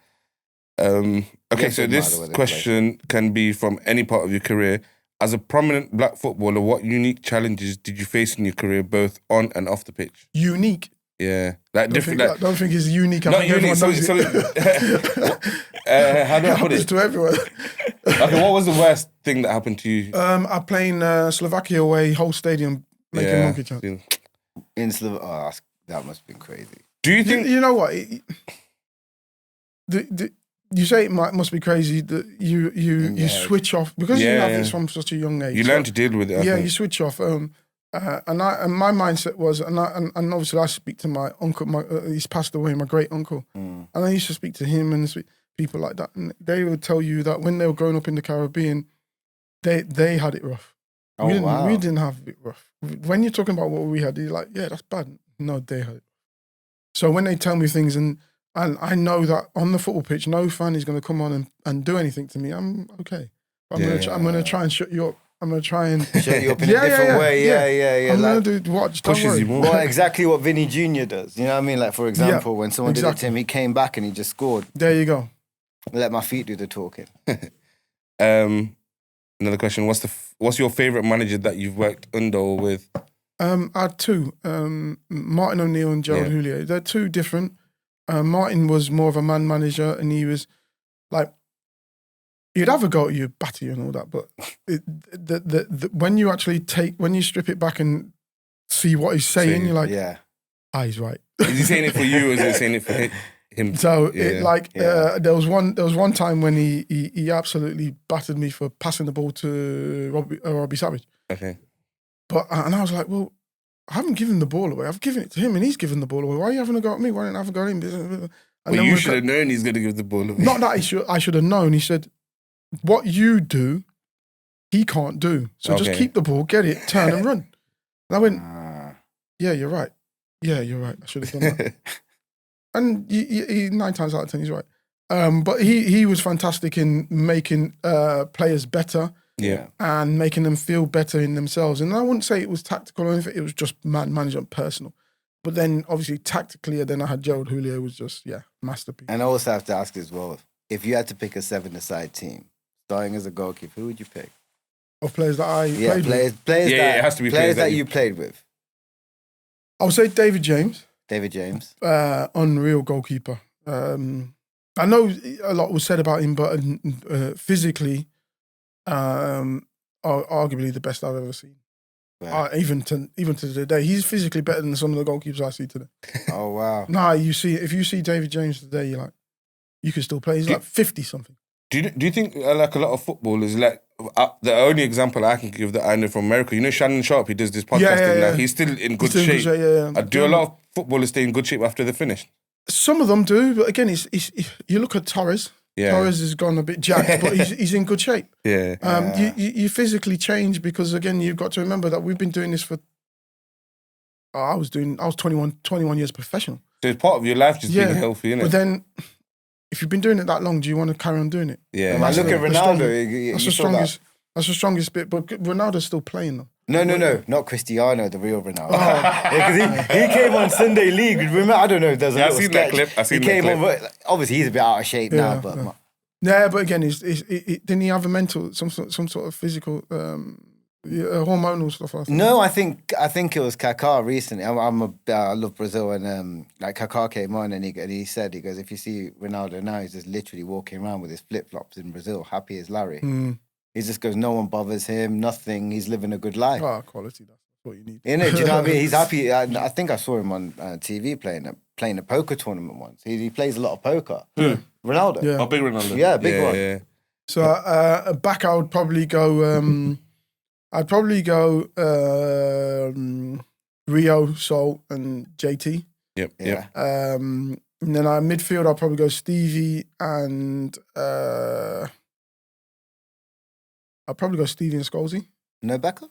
Okay, so this question can be from any part of your career. As a prominent black footballer, what unique challenges did you face in your career, both on and off the pitch? Unique? Yeah. Like different. I don't think it's unique. Not unique. How do I put it? To everyone. Okay, what was the worst thing that happened to you? I played in Slovakia away, whole stadium making monkey chants. In Slovakia, that must have been crazy. Do you think... You know what? You say it must be crazy that you switch off because you have this from such a young age. You learn to deal with it. You switch off. And my mindset was, and obviously I speak to my uncle. He's passed away, my great uncle, and I used to speak to him and people like that, and they would tell you that when they were growing up in the Caribbean, they had it rough. We didn't have it rough. When you're talking about what we had, you're like, yeah, that's bad. No, they had it. So when they tell me things, and I know that on the football pitch, no fan is going to come on and do anything to me. I'm okay. I'm going to try and shut you up. I'm going to try and shut you up in a different way. Yeah. I'm going to do what? Just pushes you more. Well, exactly what Vinny Jr. does. You know what I mean? Like, for example, when someone did it to him, he came back and he just scored. There you go. Let my feet do the talking. Another question: what's your favourite manager that you've worked under or with? I had two, Martin O'Neill and Gerald Houllier. They're two different. Martin was more of a man manager, and he was like, he'd have a go at you, batter you and all that, but when you actually when you strip it back and see what he's saying, you're like, he's right. Is he saying it for you or is he saying it for him? So there was one time when he absolutely battered me for passing the ball to Robbie Savage. Okay. And I was like, well, I haven't given the ball away. I've given it to him and he's given the ball away. Why are you having a go at me? Why didn't I have a go at him? Well, you should have known he's going to give the ball away. Not that I should have known. He said, what you do, he can't do. So just keep the ball, get it, turn and run. And I went, yeah, you're right. Yeah, you're right. I should have done that. And he 9 times out of 10, he's right. But he was fantastic in making players better. Yeah. And making them feel better in themselves. And I wouldn't say it was tactical or anything, it was just management personal. But then obviously tactically, then I had Gerald Houllier was just, masterpiece. And I also have to ask as well, if you had to pick a 7-a-side team, starting as a goalkeeper, who would you pick? Of players that I played with? Players it has to be players that you played with. I would say David James. Unreal goalkeeper. I know a lot was said about him, but physically, arguably the best I've ever seen. Wow. Even to today, he's physically better than some of the goalkeepers I see today. Oh wow! Nah, if you see David James today, you're like, you can still play. He's like 50 something. Do you think like a lot of footballers, like the only example I can give that I know from America, you know Shannon Sharp, he does this podcast and he's still in good shape. Do a lot of footballers stay in good shape after they're finished? Some of them do, but again, you look at Torres. Yeah. Torres has gone a bit jacked, but he's in good shape. Yeah. You physically change because again, you've got to remember that we've been doing this for. I was 21 years professional. So it's part of your life just being healthy, innit? But then, if you've been doing it that long, do you want to carry on doing it? Yeah. And look at Ronaldo. That's the strongest bit. But Ronaldo's still playing though. No, not Cristiano, the real Ronaldo. Because he came on Sunday League. Remember, I don't know if there's a little sketch. That clip. He came on. Obviously, he's a bit out of shape now, but but again, didn't he have a mental, some sort of physical, hormonal stuff? I think. No, I think it was Kaká recently. I love Brazil, and like Kaká came on and he said, he goes, if you see Ronaldo now, he's just literally walking around with his flip flops in Brazil, happy as Larry. He just goes, no one bothers him, nothing. He's living a good life. Quality, that's what you need. Innit? Do you know what I mean? He's happy. I think I saw him on TV playing a poker tournament once. He plays a lot of poker. Ronaldo. Yeah. Oh, big Ronaldo. Yeah, big one. Yeah. So back I would probably go, Rio, Sol and JT. Yep. Yeah. And then midfield I'll probably go Stevie and... I'll probably go Stevie and Scholesy. No Beckham?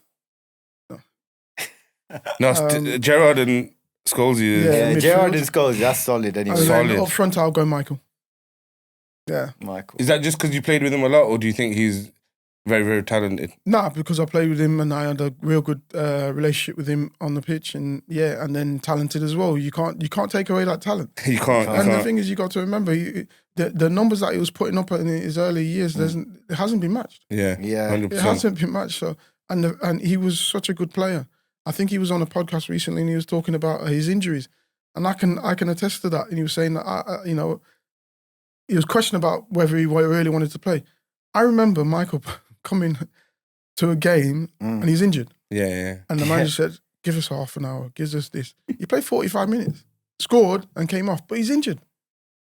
No, Gerrard and Scholesy. Yeah, Gerrard and Scholesy, that's solid anyway. Solid. Up front, I'll go Michael. Yeah. Michael. Is that just because you played with him a lot, or do you think he's very, very talented? Nah, because I played with him and I had a real good relationship with him on the pitch, and and then talented as well. You can't take away that talent. You can't. And the thing is, you got to remember the numbers that he was putting up in his early years. It hasn't been matched. Yeah. 100%. It hasn't been matched. So and he was such a good player. I think he was on a podcast recently and he was talking about his injuries, and I can attest to that. And he was saying that he was questioning about whether he really wanted to play. I remember Michael coming to a game and he's injured. Yeah. And the manager said, "Give us half an hour. Gives us this." He played 45 minutes, scored and came off, but he's injured.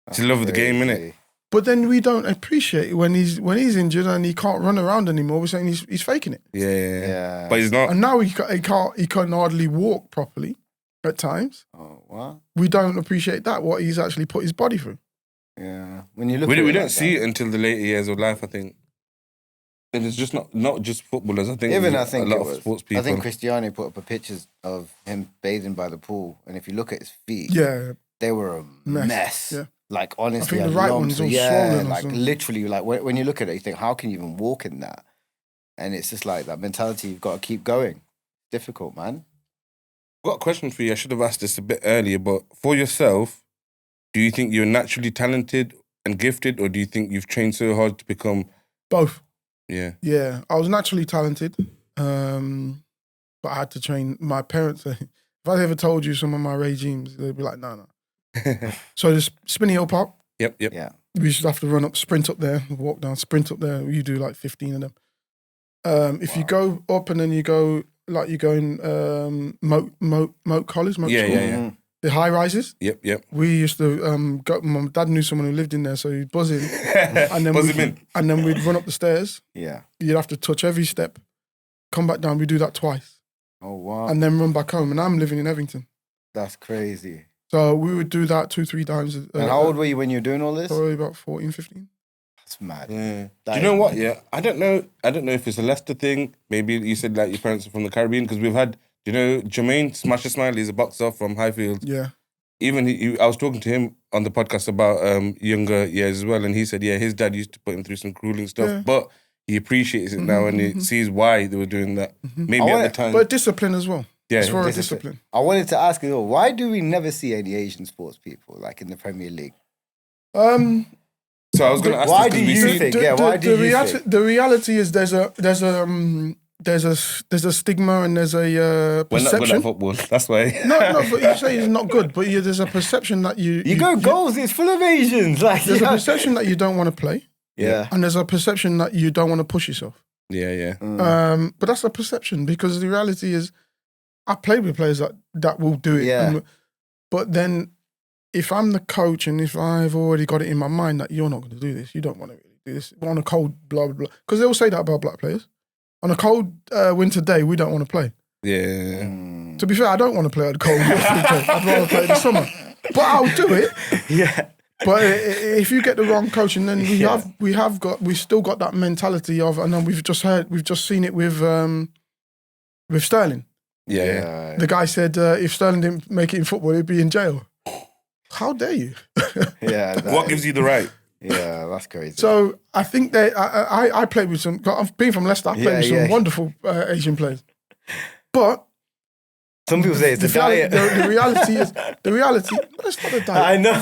It's the love of the game, innit? But then we don't appreciate it when he's injured and he can't run around anymore. We're saying he's faking it. Yeah. But he's not. And now he can't hardly walk properly at times. Oh, what? We don't appreciate that, what he's actually put his body through. Yeah. When you look we don't see it until the later years of life, I think. And it's just not just footballers. I think a lot of sports people. I think Cristiano put up a pictures of him bathing by the pool, and if you look at his feet, they were a mess. Yeah. Like honestly, I think the right one's all swollen. Like literally, like when you look at it, you think, how can you even walk in that? And it's just like that mentality. You've got to keep going. Difficult, man. I've got a question for you. I should have asked this a bit earlier, but for yourself, do you think you're naturally talented and gifted, or do you think you've trained so hard to become both? Yeah. Yeah, I was naturally talented, but I had to train. My parents, if I ever told you some of my regimes, they'd be like, no. So the spinny hill park. Yep. Yeah. We used to have to run up, sprint up there, walk down, sprint up there. You do like 15 of them. If you go up and then you go, like you go in Moat College, Moat School. Yeah. The high rises. Yep. We used to go. My dad knew someone who lived in there, so he'd buzz in, and then and then we'd run up the stairs. Yeah, you'd have to touch every step, come back down. We do that twice. Oh wow! And then run back home. And I'm living in Evington. That's crazy. So we would do that 2-3 times. And how old were you when you were doing all this? Probably about 14, 15. That's mad. Yeah. Do you know what? Yeah, I don't know if it's a Leicester thing. Maybe you said like your parents are from the Caribbean, because we've had. Do you know Jermaine Smasher Smiley is a boxer from Highfield? Yeah. Even I was talking to him on the podcast about younger years as well, and he said, his dad used to put him through some grueling stuff, but he appreciates it now and he sees why they were doing that. Maybe at the time. But discipline as well. Yeah, it's for discipline. I wanted to ask you, why do we never see any Asian sports people like in the Premier League? So I was going to ask, why do you think? Why do you think? The reality is there's a stigma and there's a perception. We're not football. That's why. No, but you say it's not good, but there's a perception that you goals. It's full of Asians. Like there's a perception that you don't want to play. Yeah, and there's a perception that you don't want to push yourself. Yeah. But that's a perception, because the reality is, I played with players that will do it. Yeah. But then, if I'm the coach and if I've already got it in my mind that you're not going to do this, you don't want to really do this on a cold blah blah blah, because they all say that about black players. On a cold winter day, we don't want to play. Yeah. To be fair, I don't want to play on a cold winter day. I'd rather play in the summer. But I'll do it. Yeah. But if you get the wrong coach, and then we've still got that mentality of, and then we've just seen it with Sterling. Yeah. The guy said if Sterling didn't make it in football, he'd be in jail. How dare you? Yeah. What gives you the right? Yeah, that's crazy. So I think I played with some. I've been from Leicester. I played with some wonderful Asian players, but some people say it's the diet. The reality is the reality. It's not a diet. I know.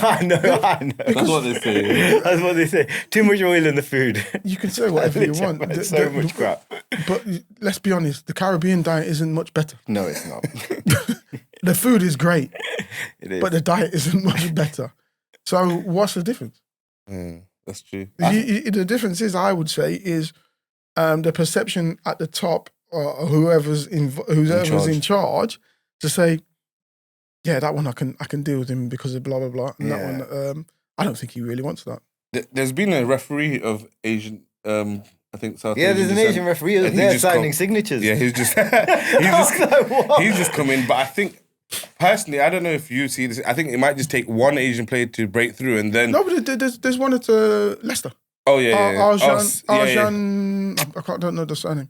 That's what they say. That's what they say. Too much oil in the food. You can say whatever you want. So much crap. But let's be honest. The Caribbean diet isn't much better. No, it's not. The food is great. It is. But the diet isn't much better. So what's the difference? That's true. The difference is, I would say, is the perception at the top, or whoever's in charge, to say, yeah, that one I can deal with him because of blah blah blah. And that one, I don't think he really wants that. There's been a referee of Asian, I think South. Yeah, Asian there's an Asian referee. They're signing signatures. Yeah, he's just come in. But I think, personally, I don't know if you see this. I think it might just take one Asian player to break through, and then but there's one at Leicester. Oh yeah. Arjan, I don't know the surname.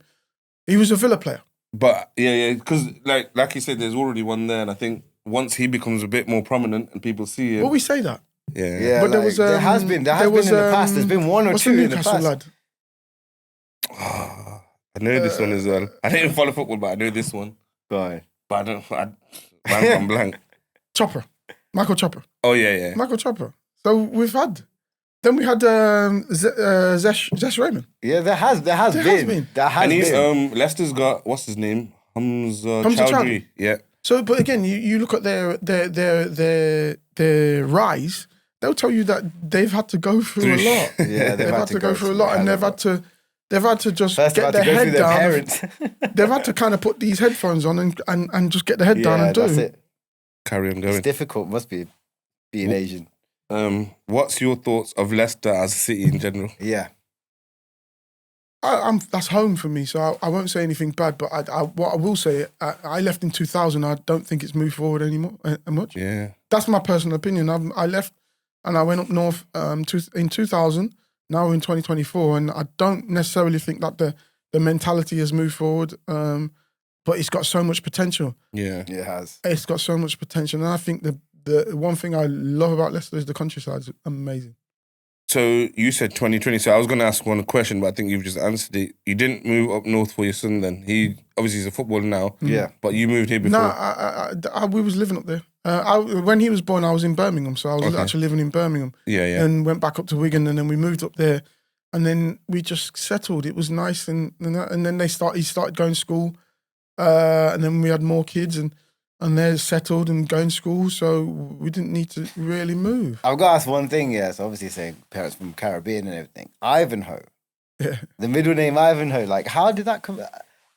He was a Villa player. But because like you said, there's already one there, and I think once he becomes a bit more prominent and people see him. Well, we say that. Yeah. But there has been in the past. There's been one or two in the past. Lad? I know this one as well. I didn't follow football, but I know this one. Right. But I'm blank. Michael Chopper. Oh yeah. Michael Chopper. So we've had. Then we had Zesh Raymond. Yeah, there has been. And he's Leicester's got, what's his name? Hamza Chowdhury. Yeah. So, but again, you look at their rise. They'll tell you that they've had to go through a lot. Yeah, they've had to go through a lot, and they've had to just get their head down. They've had to kind of put these headphones on and just get their head down and do that's it. Carry on going. It's difficult, must be being Asian. What's your thoughts of Leicester as a city in general? Yeah. That's home for me, so I won't say anything bad. But what I will say, I left in 2000. I don't think it's moved forward anymore much. Yeah, that's my personal opinion. I left and I went up north in 2000. Now we're in 2024, and I don't necessarily think that the mentality has moved forward. But it's got so much potential. Yeah, it has. It's got so much potential, and I think the one thing I love about Leicester is the countryside. It's amazing. So you said 2020. So I was going to ask one question, but I think you've just answered it. You didn't move up north for your son then. He obviously he's a footballer now. Yeah. But you moved here before. No, we was living up there. When he was born, I was in Birmingham, so I was actually living in Birmingham. Yeah. And went back up to Wigan, and then we moved up there, and then we just settled. It was nice, and then he started going to school, and then we had more kids, and they're settled and going to school, so we didn't need to really move. I've got to ask one thing, yes, obviously saying parents from Caribbean and everything. Ivanhoe. Yeah. The middle name Ivanhoe, like how did that come?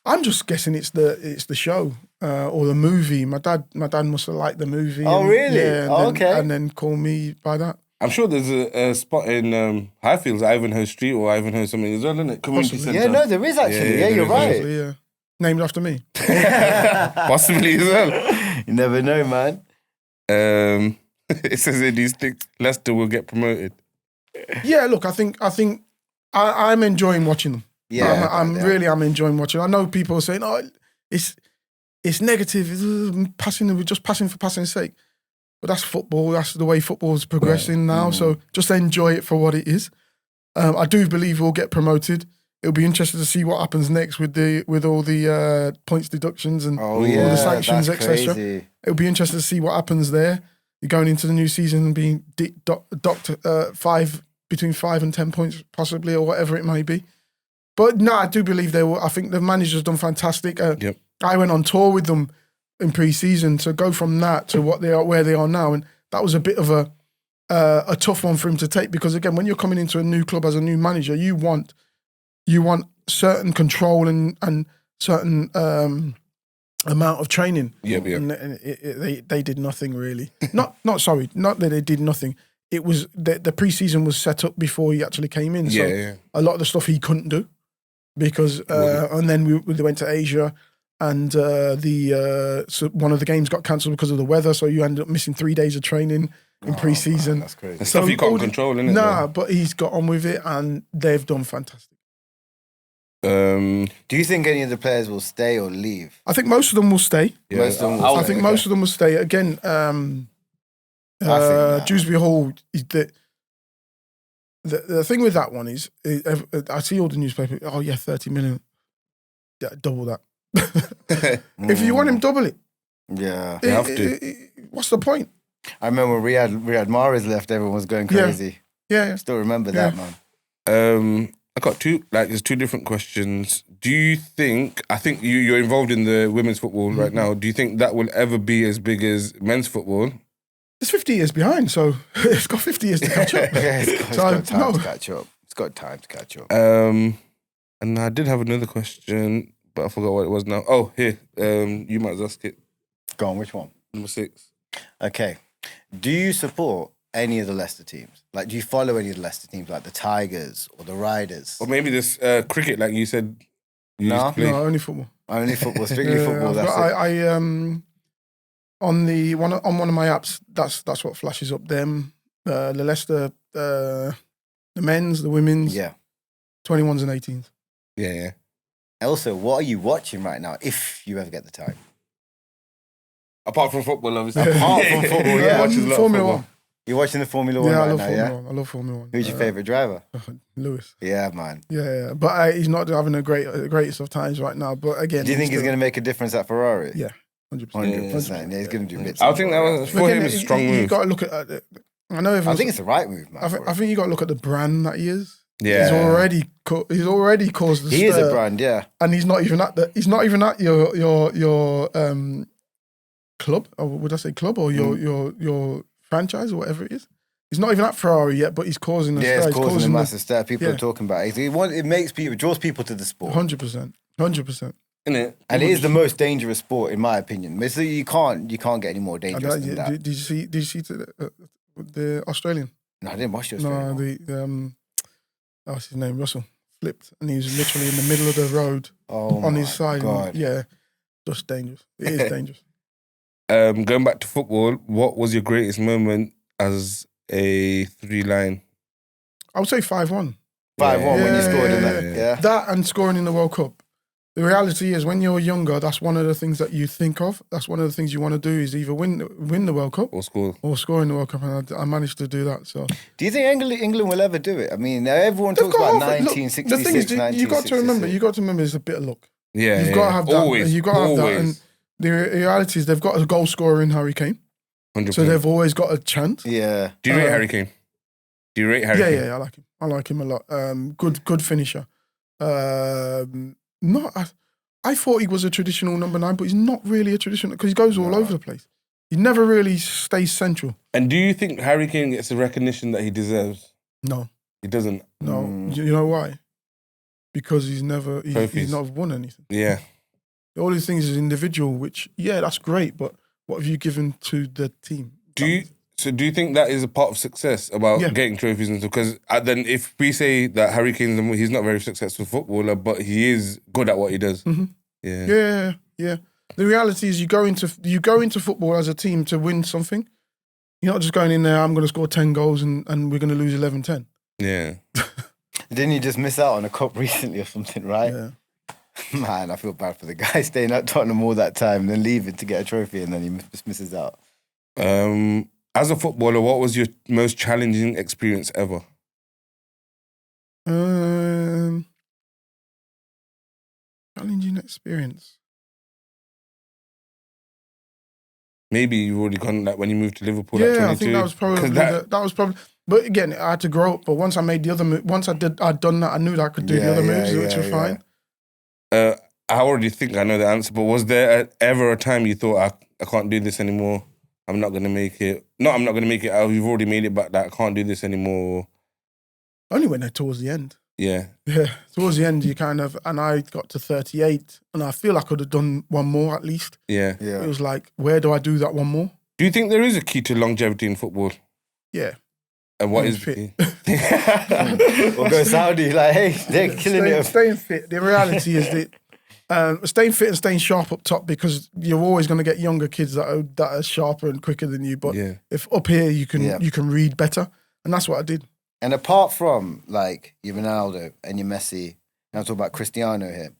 I'm just guessing it's the show or the movie. My dad must have liked the movie. Oh, really? Yeah, okay. And then call me by that. I'm sure there's a spot in Highfields, Ivanhoe Street or Ivanhoe something as well, isn't it? Community Possibly. centre. Yeah, no, there is actually. Yeah, you're right. Possibly, yeah. Named after me. Possibly as well. You never know, man. It says in these things, Leicester will get promoted. Yeah, look, I think I'm enjoying watching them. Yeah, I'm enjoying watching. I know people are saying, "Oh, it's negative, it's passing. We're just passing for passing's sake." But that's football. That's the way football's progressing now. So just enjoy it for what it is. I do believe we'll get promoted. It'll be interesting to see what happens next with all the points deductions and all the sanctions, etc. It'll be interesting to see what happens there. You're going into the new season and being docked between 5 and 10 points, possibly, or whatever it may be. But no, I do believe they will. I think the manager's done fantastic. I went on tour with them in pre-season to go from that to where they are now, and that was a bit of a tough one for him to take because again, when you're coming into a new club as a new manager, you want certain control and certain amount of training. Yeah. And they did nothing really. Not that they did nothing. It was the pre-season was set up before he actually came in. So a lot of the stuff he couldn't do because and then we went to Asia and so one of the games got cancelled because of the weather. So you ended up missing 3 days of training in pre-season. Man, that's crazy. The stuff you can't control, innit? Nah, but he's got on with it and they've done fantastic. Do you think any of the players will stay or leave? I think most of them will stay. Yeah. I think most of them will stay. Again, Dewsbury Hall, the thing with that one is, I see all the newspapers, 30 million. Yeah, double that. If you want him, double it. Yeah. You have to. What's the point? I remember when Riyad Mahrez left, everyone was going crazy. Yeah. Still remember that, man. I got there's two different questions. Do you think, I think you're involved in the women's football right now. Do you think that will ever be as big as men's football? It's 50 years behind, so it's got 50 years to catch up. It's got time to catch up. It's got time to catch up. And I did have another question, but I forgot what it was now. Oh, here. You might ask it. Go on, which one? Number 6. Okay. Do you support any of the Leicester teams? Like, do you follow any of the Leicester teams, like the Tigers or the Riders? Or maybe this cricket, like you said. No, only football. Only football, strictly football. That's it. I on one of my apps, that's what flashes up them. The Leicester, the men's, the women's, 21s and 18s. Yeah. Also, what are you watching right now, if you ever get the time? Apart from football, obviously. Apart from football, yeah. Formula 1. You're watching the Formula 1 right now, Formula 1. I love Formula 1. Who's your favourite driver? Lewis. Yeah, man. Yeah. But he's not having the greatest of times right now. But again, do you think he's going to make a difference at Ferrari? Yeah, 100%. 100%. Yeah, he's going to do bits. I think that was for him a strong move. You got to look at. I think it's the right move, man. I think you got to look at the brand that he is. Yeah, he's already caused the stir. He is a brand, yeah, and he's not even at your club, or would I say club, or your franchise, or whatever it is. He's not even at Ferrari yet, but he's causing a stir. Yeah, it's causing a massive stir. People are talking about it. It makes people, draws people to the sport. 100%. Isn't it? And it is the most dangerous sport, in my opinion. You can't get any more dangerous than that. Did you see the Australian. No, I didn't watch the Australian. No, what's his name? Russell flipped, and he was literally in the middle of the road on his side. God. Yeah, just dangerous. It is dangerous. Going back to football, what was your greatest moment as a 3-line? I would say 5-1. 5-1 when you scored in that. Yeah. That and scoring in the World Cup. The reality is, when you're younger, that's one of the things that you think of. That's one of the things you want to do is either win the World Cup or score in the World Cup, and I managed to do that. So, do you think England will ever do it? I mean, everyone talks about 1966. The thing is, you got to remember, it's a bit of luck. Yeah, you've got to have that. Always, you've got to have that. And the reality is, they've got a goal scorer in Harry Kane, 100%. So they've always got a chance. Yeah. Do you rate Harry Kane? Kane? Yeah, I like him. I like him a lot. Good finisher. I thought he was a traditional number 9, but he's not really a traditional because he goes all over the place. He never really stays central. And do you think Harry Kane gets the recognition that he deserves? No. He doesn't? No. You know why? Because he's not won anything. Yeah. All these things is individual, which, that's great, but what have you given to the team? Do you think that is a part of success about getting trophies and stuff? Because then if we say that Harry Kane's he's not a very successful footballer, but he is good at what he does. Mm-hmm. Yeah. The reality is you go into football as a team to win something. You're not just going in there, I'm going to score 10 goals and we're going to lose 11-10. Yeah. Didn't you just miss out on a cup recently or something, right? Yeah. Man, I feel bad for the guy staying at Tottenham all that time and then leaving to get a trophy and then he just misses out. As a footballer, what was your most challenging experience ever? Challenging experience. Maybe you've already gone like when you moved to Liverpool at 22. I think that was probably. But again, I had to grow up. But once I made the other move, I'd done that. I knew that I could do the other moves, which were fine. I already think I know the answer. But was there ever a time you thought I can't do this anymore? I'm not going to make it. No, I'm not going to make it. You've already made it, but I can't do this anymore. Only when they're towards the end. Yeah. Yeah. Towards the end, you kind of, and I got to 38, and I feel I could have done one more at least. Yeah. It was like, where do I do that one more? Do you think there is a key to longevity in football? Yeah. And what is the key? We'll go Saudi, like, hey, they're killing it. Staying fit. The reality is that staying fit and staying sharp up top, because you're always going to get younger kids that are sharper and quicker than you. But if up here you can read better, and that's what I did. And apart from like your Ronaldo and your Messi, and I'm talking about Cristiano here,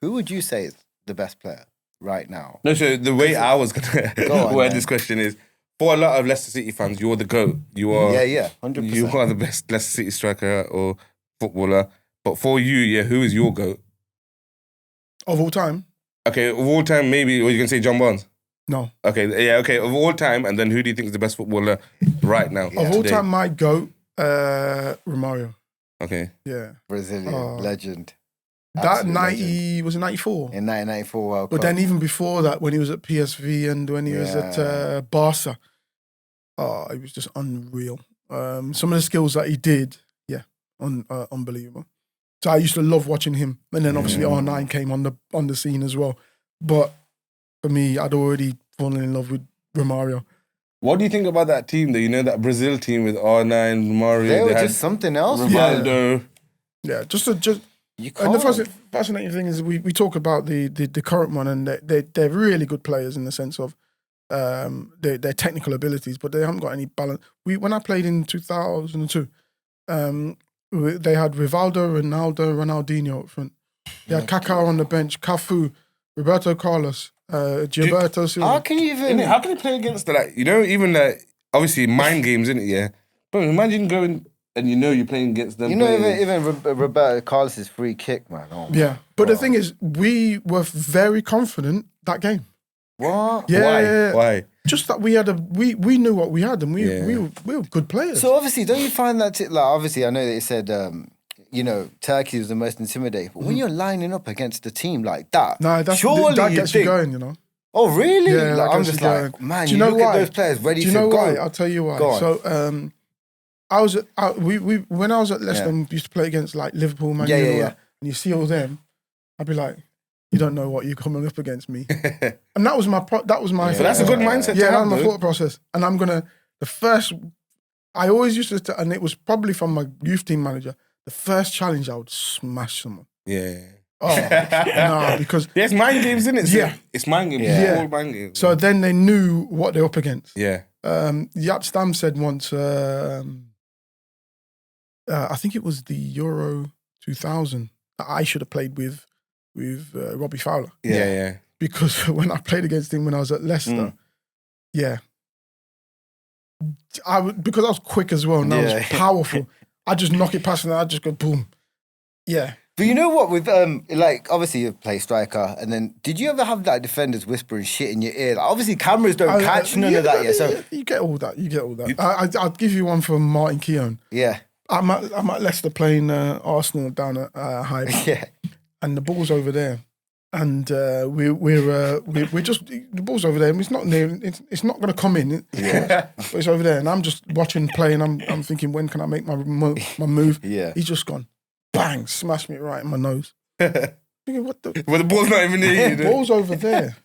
who would you say is the best player right now? No, so the way I was going to word this question is, for a lot of Leicester City fans, you're the GOAT. You are 100%. You are the best Leicester City striker or footballer. But for you, who is your GOAT? Of all time? Okay, of all time, maybe, or you can say John Barnes? No. Okay, okay, of all time, and then who do you think is the best footballer right now? Of all time, my GOAT, Romario. Okay. Yeah. Brazilian legend. That 90, was it 94? In 1994 World Cup. But then even before that, when he was at PSV and when he was at Barca, it was just unreal. Some of the skills that he did, unbelievable. So I used to love watching him. And then obviously R9 came on the scene as well. But for me, I'd already fallen in love with Romario. What do you think about that team, though? You know, that Brazil team with R9, Romario. They were just something else. Ronaldo. Yeah, and the fascinating thing is we talk about the current one, and they're really good players in the sense of their technical abilities, but they haven't got any balance. When I played in 2002, they had Rivaldo, Ronaldo, Ronaldinho up front. They had Kaká on the bench, Cafu, Roberto Carlos, Gilberto Silva. How can you play against that? You know, even obviously mind games, isn't it? Yeah, but imagine going. And you're playing against them. You know, even Roberto Carlos' free kick, man. But the thing is, we were very confident that game. What? Yeah. Why? Just that we knew what we had, and we were good players. So obviously, don't you find that obviously I know that you said Turkey was the most intimidating, but when you're lining up against a team like that, surely that gets you going, you know. Oh really? Yeah, I'm just like, going. man, you look at those players ready to go. Do you know why? I'll tell you why. Go on. So when I was at Leicester, we used to play against like Liverpool, Man U, and you see all them, I'd be like, you don't know what you're coming up against me, and that was my. So that's a good mindset. Yeah, that was my thought process, and I'm gonna the first I always used to, and it was probably from my youth team manager, the first challenge I would smash someone. Yeah. Oh, no, because... Yeah, it's mind games, isn't it? So yeah. It's mind games. Yeah. It's all mind games. So then they knew what they're up against. Yeah. Yap Stam said once, I think it was the Euro 2000, that I should have played with Robbie Fowler. Yeah. Because when I played against him when I was at Leicester, because I was quick as well and I was powerful, I just knock it past and I just go boom. Yeah. But you know what, with like obviously you play striker, and then did you ever have that defenders whispering shit in your ear? Like, obviously cameras don't catch none of that yet. So you get all that. I'll give you one from Martin Keown. Yeah. I'm at Leicester playing Arsenal down at Hyde. Yeah. And the ball's over there. And we're just, the ball's over there. And it's not near, it's not going to come in. But it's over there. And I'm just watching play and I'm thinking, when can I make my move? Yeah. He's just gone, bang, smashed me right in my nose. Thinking, what the? Well, the ball's not even near you. The ball's over there.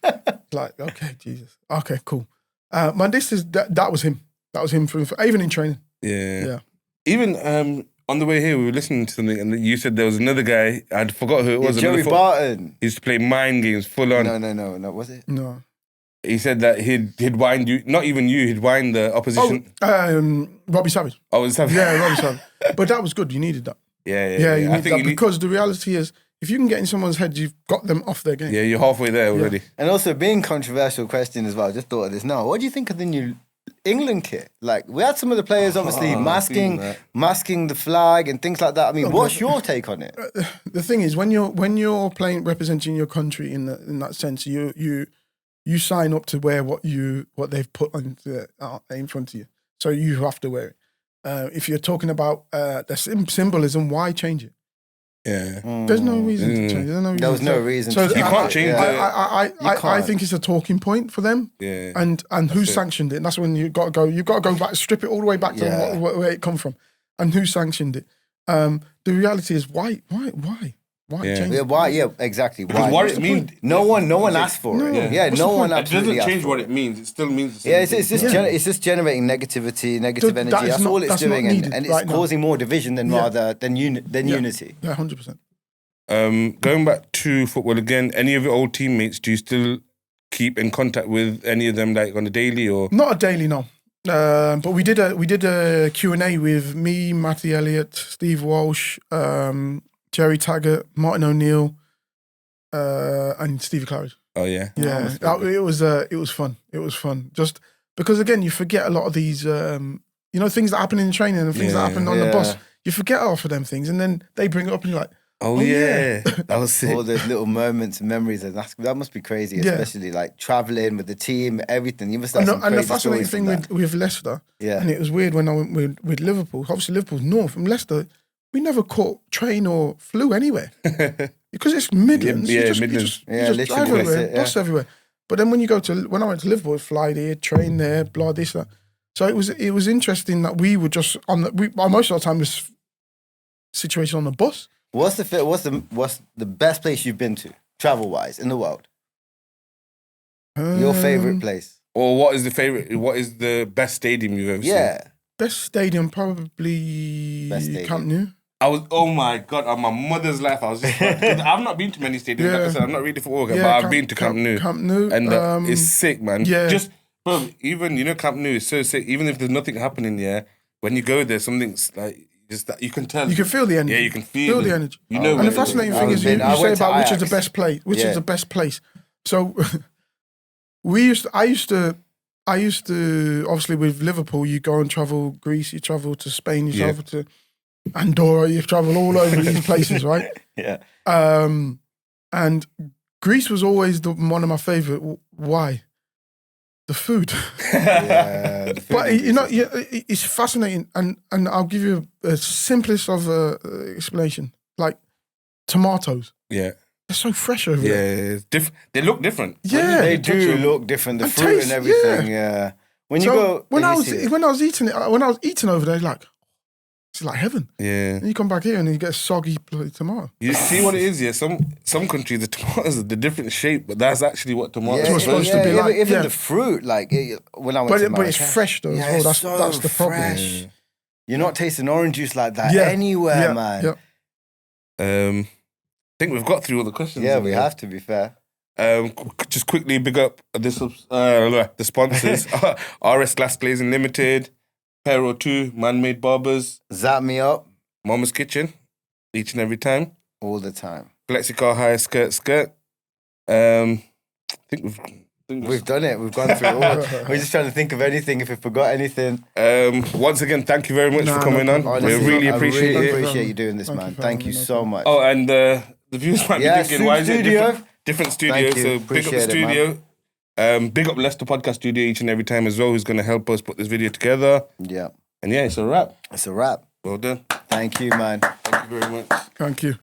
Like, okay, Jesus. Okay, cool. Man, that was him. That was him even in training. Yeah. Even on the way here, we were listening to something, and you said there was another guy. I forgot who it was. Joey Barton. He used to play mind games full on. No. Was it? No. He said that he'd wind you, not even you. He'd wind the opposition. Robbie Savage. Oh, was Savage? Yeah, Robbie Savage. But that was good. You needed that. Yeah. You need that because the reality is, if you can get in someone's head, you've got them off their game. Yeah, you're halfway there already. Yeah. And also, being controversial question as well. I just thought of this now. What do you think of the new England kit? Like, we had some of the players obviously masking the flag and things like that. I mean, what's your take on it? The thing is, when you're playing representing your country in that sense, you sign up to wear what they've put in front of you, so you have to wear it. If you're talking about the symbolism, why change it? Yeah, there's no reason to change. There was no reason. So you can't change it. I think it's a talking point for them. Yeah, and who sanctioned it? And that's when you got to go back, strip it all the way back to where it come from, and who sanctioned it. The reality is why change it? Why? Yeah, exactly. Why? What it means? No one asked for it. Yeah, no one absolutely. It doesn't change what it means. It still means the same. Yeah, it's just generating negative energy. That's all it's doing, and it's causing more division than unity. Yeah, 100%. Going back to football again, any of your old teammates, do you still keep in contact with any of them, like on a daily or? Not a daily, no. But we did a Q&A with me, Matty Elliott, Steve Walsh, Jerry Taggart, Martin O'Neill, and Stevie Claridge. Oh yeah, yeah. It was fun. It was fun. Just because again, you forget a lot of these, things that happen in training and things that happen on the bus. You forget half of them things, and then they bring it up, and you're like, oh yeah. That was sick. All those little moments and memories, and that must be crazy, especially like traveling with the team, everything. You must have some crazy and the fascinating thing with Leicester, and it was weird when I went with Liverpool. Obviously, Liverpool's north. From Leicester, we never caught train or flew anywhere because it's Midlands. You just drive everywhere, bus everywhere. But then when I went to Liverpool, fly there, train there, blah this that. So it was interesting that we were just most of the time was situation on the bus. What's the best place you've been to, travel wise, in the world? Your favorite place, or what is the best stadium you've ever seen? Best stadium probably Camp Nou. Oh my God, on my mother's life, I was just I've not been to many stadiums, like I said, I'm not really for but I've been to Camp Nou. Camp Nou. And it's sick, man. Yeah. Just, bro, even, Camp Nou is so sick. Even if there's nothing happening there, when you go there, something's like, just that you can tell. You can feel the energy. Yeah, you can feel the energy. You know, and the fascinating thing is you say about which is the best place. Which is the best place. So I used to obviously with Liverpool, you go and travel Greece, you travel to Spain, you travel to Andorra, you travel all over these places, right? Yeah. And Greece was always one of my favorite. Why? The food. Yeah, the food. But it's fascinating, and I'll give you a simplest of explanation. Like tomatoes. Yeah. They're so fresh over there. Yeah, they look different. Yeah, they do look different. The fruit taste, and everything. Yeah. When I was eating over there, like it's like heaven. Yeah. And you come back here and you get a soggy tomato. You see what it is? Yeah. Some countries the tomatoes are the different shape, but that's actually what tomatoes are supposed to be like. Even the fruit, like when I went to America. But it's fresh though. Yeah, that's the problem. You're not tasting orange juice like that anywhere, man. Yeah. I think we've got through all the questions. Yeah, we have, to be fair. Just quickly big up the sponsors. RS Glass Glazing Limited, Pero 2, Man-Made Barbers, Zap me up. Mama's Kitchen, each and every time. All the time. Flexicar Hire Skirt. I think we've done it. We've gone through it all. We're just trying to think of anything if we forgot anything. Once again, thank you very much for coming on. Honestly, we really appreciate it. I it. really appreciate you doing this, man. Thank you so much. Oh, and the viewers might be thinking, why is it different studio? So big up the studio. Big up Leicester Podcast Studio each and every time as well, who's going to help us put this video together. Yeah. And yeah, it's a wrap. It's a wrap. Well done. Thank you, man. Thank you very much. Thank you.